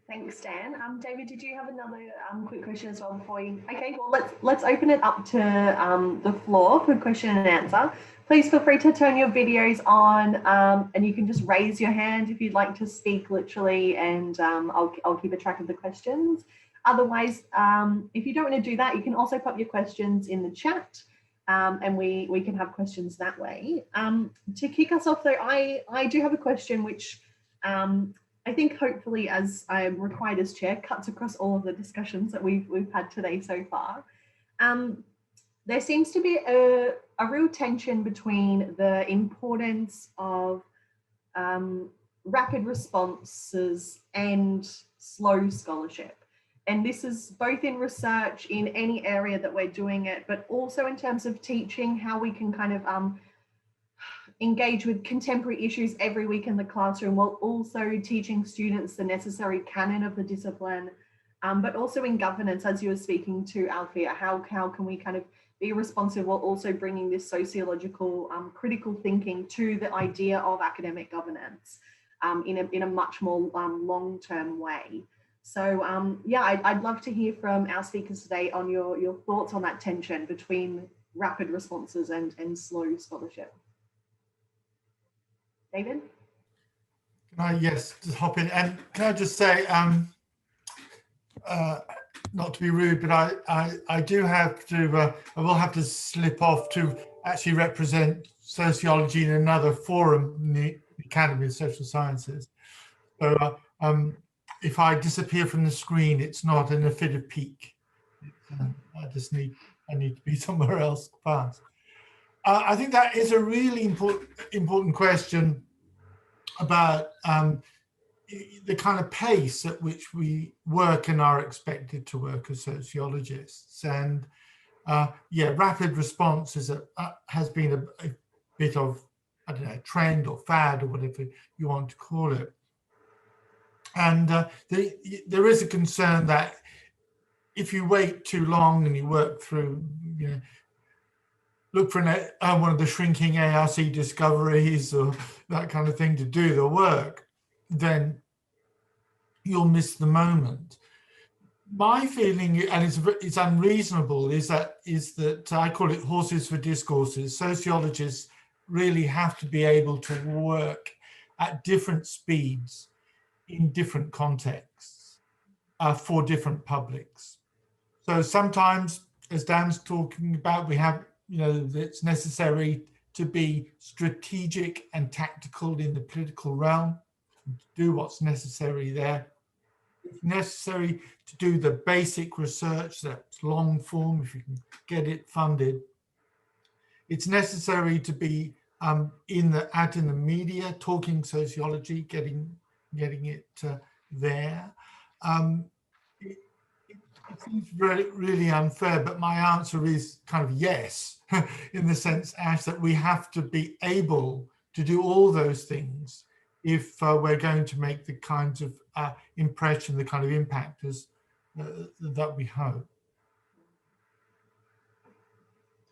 [SPEAKER 1] Thanks, Dan. David, did you have another quick question as well before you? Okay, well, let's open it up to the floor for question and answer. Please feel free to turn your videos on, and you can just raise your hand if you'd like to speak, literally, and I'll keep a track of the questions. Otherwise, if you don't want to do that, you can also pop your questions in the chat, and we can have questions that way. To kick us off, though, I do have a question which I think hopefully, as I am required as chair, cuts across all of the discussions that we've had today so far. There seems to be a real tension between the importance of rapid responses and slow scholarship. And this is both in research in any area that we're doing it, but also in terms of teaching, how we can kind of engage with contemporary issues every week in the classroom, while also teaching students the necessary canon of the discipline, but also in governance, as you were speaking to, Alphia, how can we kind of be responsive while also bringing this sociological critical thinking to the idea of academic governance in a much more long-term way. So yeah, I'd love to hear from our speakers today on your thoughts on that tension between rapid responses and slow scholarship. David?
[SPEAKER 2] Can I, yes, just hop in, and can I just say, not to be rude, but I do have to, I will have to slip off to actually represent sociology in another forum in the Academy of Social Sciences. So if I disappear from the screen, it's not in a fit of pique. I need to be somewhere else fast. I think that is a really important question about the kind of pace at which we work and are expected to work as sociologists. And yeah, rapid response has been a bit of, I don't know, trend or fad or whatever you want to call it. And there is a concern that if you wait too long and you work through, you know, look for one of the shrinking ARC discoveries or that kind of thing to do the work, then you'll miss the moment. My feeling, and it's unreasonable, is that I call it horses for discourses. Sociologists really have to be able to work at different speeds in different contexts for different publics. So sometimes, as Dan's talking about, we have, you know, it's necessary to be strategic and tactical in the political realm, to do what's necessary there. It's necessary to do the basic research, that's long form, if you can get it funded. It's necessary to be out in the media, talking sociology, getting it there. It seems really unfair, but my answer is kind of yes, in the sense, Ash, that we have to be able to do all those things if we're going to make the kinds of impression, the kind of impact that we hope.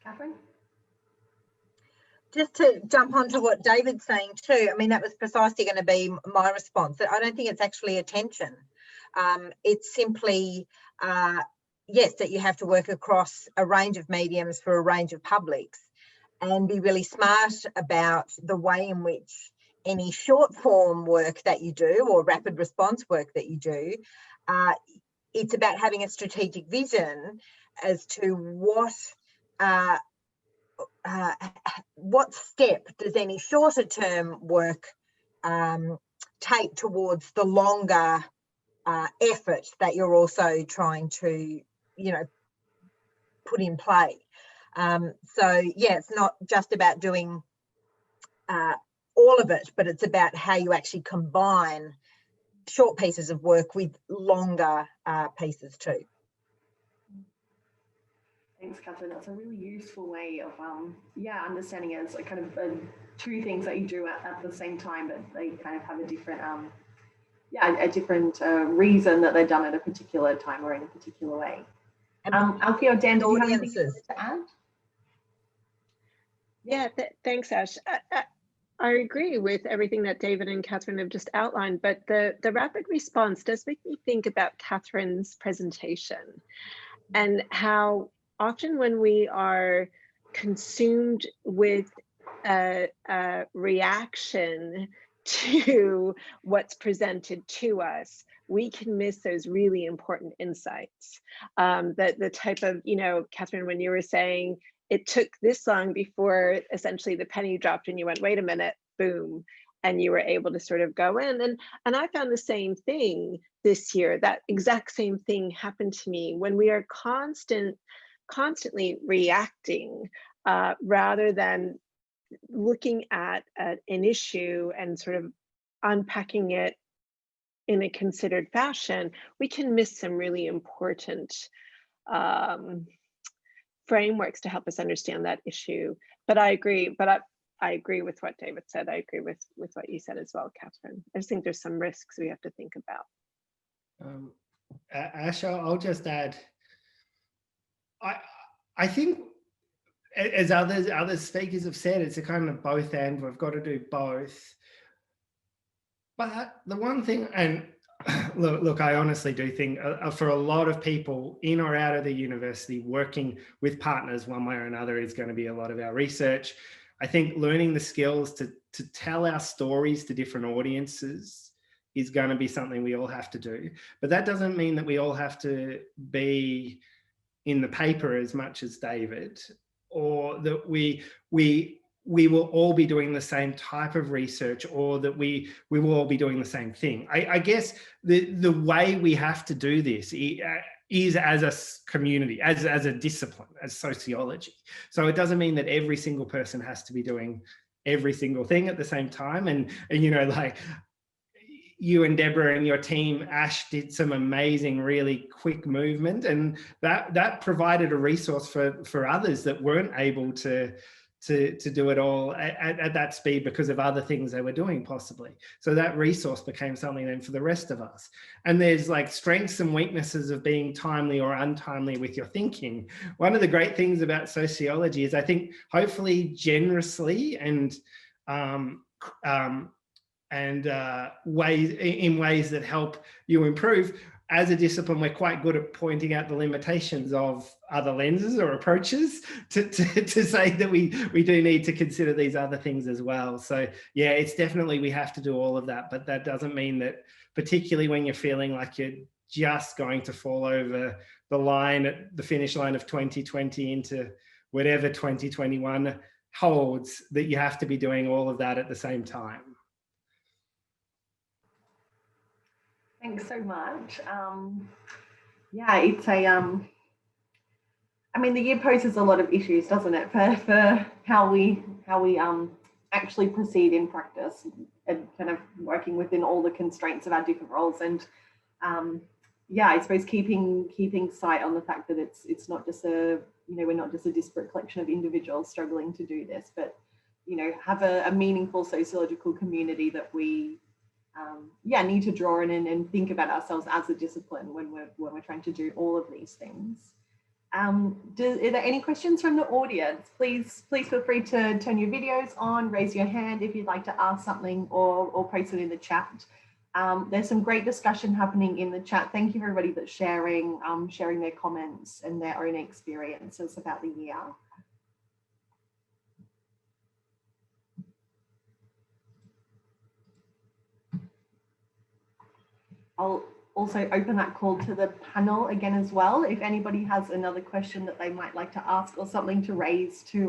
[SPEAKER 1] Catherine?
[SPEAKER 4] Just to jump onto what David's saying too, I mean, that was precisely going to be my response. I don't think it's actually a tension. It's simply, yes, that you have to work across a range of mediums for a range of publics and be really smart about the way in which any short form work that you do or rapid response work that you do, it's about having a strategic vision as to what step does any shorter term work take towards the longer effort that you're also trying to, you know, put in play. So yeah, it's not just about doing all of it, but it's about how you actually combine short pieces of work with longer pieces too.
[SPEAKER 1] Thanks, Catherine. That's a really useful way of, understanding it as kind of two things that you do at the same time, but they kind of have a different, a different reason that they're done at a particular time or in a particular way. Alphia or Dan, do you have anything to add?
[SPEAKER 3] Yeah, thanks, Ash. I agree with everything that David and Catherine have just outlined, but the rapid response does make me think about Catherine's presentation and how often when we are consumed with a reaction to what's presented to us, we can miss those really important insights. That the type of, Catherine, when you were saying it took this long before essentially the penny dropped and you went, wait a minute, boom, and you were able to sort of go in. And I found the same thing this year. That exact same thing happened to me when we are constantly reacting rather than looking at an issue and sort of unpacking it in a considered fashion. We can miss some really important frameworks to help us understand that issue. But I agree, I agree with what David said. I agree with what you said as well, Catherine. I just think there's some risks we have to think about.
[SPEAKER 6] Ash, I'll just add, I think, as other speakers have said, it's a kind of both and. We've got to do both. But the one thing, and look, I honestly do think for a lot of people in or out of the university, working with partners one way or another is going to be a lot of our research. I think learning the skills to tell our stories to different audiences is going to be something we all have to do. But that doesn't mean that we all have to be in the paper as much as David, or that we will all be doing the same type of research, or that we will all be doing the same thing. I guess the way we have to do this is as a community, as a discipline, as sociology. So it doesn't mean that every single person has to be doing every single thing at the same time. And like you and Deborah and your team, Ash, did some amazing, really quick movement, and that provided a resource for others that weren't able to do it all at that speed because of other things they were doing possibly. So that resource became something then for the rest of us. And there's like strengths and weaknesses of being timely or untimely with your thinking. One of the great things about sociology is, I think, hopefully generously and ways that help you improve. As a discipline, we're quite good at pointing out the limitations of other lenses or approaches to say that we do need to consider these other things as well. So yeah, it's definitely, we have to do all of that, but that doesn't mean that, particularly when you're feeling like you're just going to fall over the line at the finish line of 2020 into whatever 2021 holds, that you have to be doing all of that at the same time.
[SPEAKER 1] Thanks so much. Yeah, it's a, I mean, the year poses a lot of issues, doesn't it, for how we actually proceed in practice and kind of working within all the constraints of our different roles. And yeah, I suppose keeping sight on the fact that it's not just we're not just a disparate collection of individuals struggling to do this, but have a meaningful sociological community that we need to draw in and think about ourselves as a discipline when we're trying to do all of these things. Are there any questions from the audience? Please feel free to turn your videos on, raise your hand if you'd like to ask something, or post it in the chat. There's some great discussion happening in the chat. Thank you for everybody that's sharing their comments and their own experiences about the year. I'll also open that call to the panel again as well. If anybody has another question that they might like to ask or something to raise to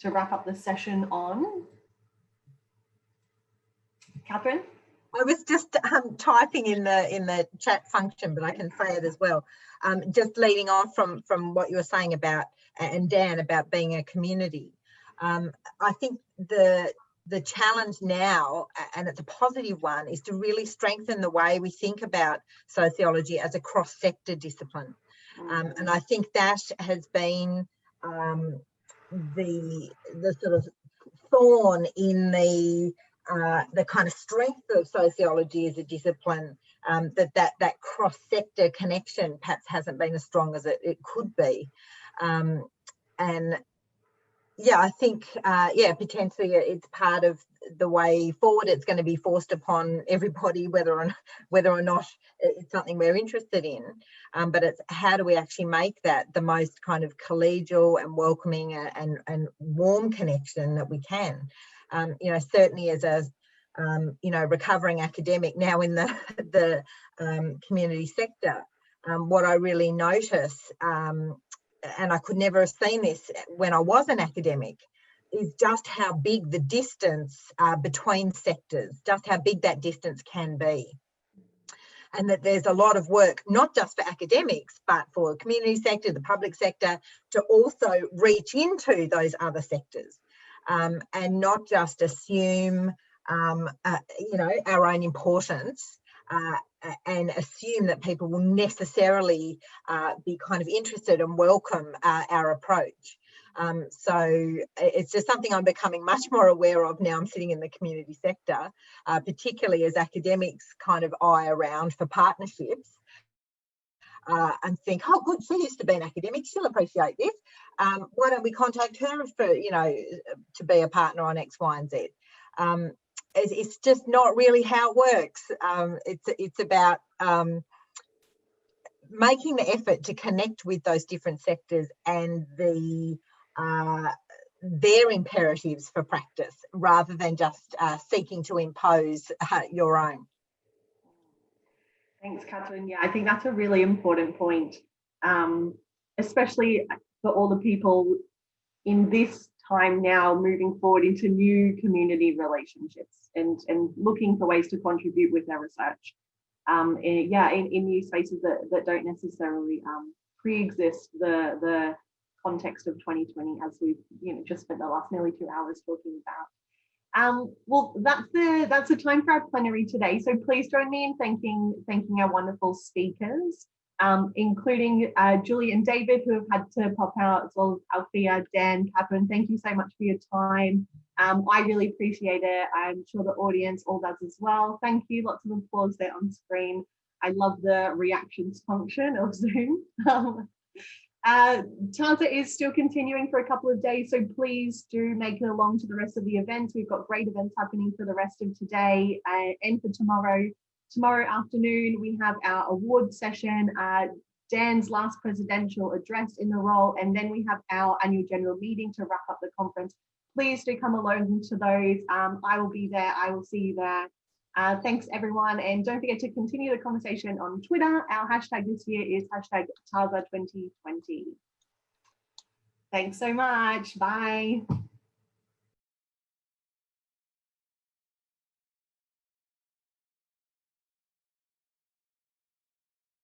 [SPEAKER 1] wrap up the session on. Catherine?
[SPEAKER 4] I was just typing in the chat function, but I can say it as well. Just leading on from what you were saying about, and Dan, about being a community. I think the challenge now, and it's a positive one, is to really strengthen the way we think about sociology as a cross-sector discipline. And I think that has been the sort of thorn in the kind of strength of sociology as a discipline, that cross-sector connection perhaps hasn't been as strong as it could be. And yeah, I think, potentially it's part of the way forward. It's going to be forced upon everybody, whether or not it's something we're interested in. But it's how do we actually make that the most kind of collegial and welcoming and warm connection that we can. Certainly as a recovering academic now in the community sector, what I really notice, and I could never have seen this when I was an academic, is just how big the distance between sectors, just how big that distance can be. And that there's a lot of work, not just for academics, but for the community sector, the public sector, to also reach into those other sectors, and not just assume, our own importance, and assume that people will necessarily be kind of interested and welcome our approach. So it's just something I'm becoming much more aware of now I'm sitting in the community sector, particularly as academics kind of eye around for partnerships, and think, oh, good, she used to be an academic, she'll appreciate this. Why don't we contact her for, to be a partner on X, Y, and Z? It's just not really how it works. It's about making the effort to connect with those different sectors and their imperatives for practice, rather than just seeking to impose your own.
[SPEAKER 1] Thanks, Catherine. Yeah, I think that's a really important point, especially for all the people in this time now moving forward into new community relationships and looking for ways to contribute with their research in new spaces that don't necessarily pre-exist the context of 2020, as we've just spent the last nearly 2 hours talking about. Well, that's the time for our plenary today. So please join me in thanking our wonderful speakers, including Julie and David, who have had to pop out, as well as Alphia, Dan, Catherine. Thank you so much for your time. I really appreciate it. I'm sure the audience all does as well. Thank you. Lots of applause there on screen. I love the reactions function of Zoom. TASA is still continuing for a couple of days, so please do make it along to the rest of the events. We've got great events happening for the rest of today and for tomorrow. Tomorrow afternoon, we have our award session, Dan's last presidential address in the role, and then we have our annual general meeting to wrap up the conference. Please do come along to those. I will be there. I will see you there. Thanks, everyone. And don't forget to continue the conversation on Twitter. Our hashtag this year is #TASA2020. Thanks so much. Bye.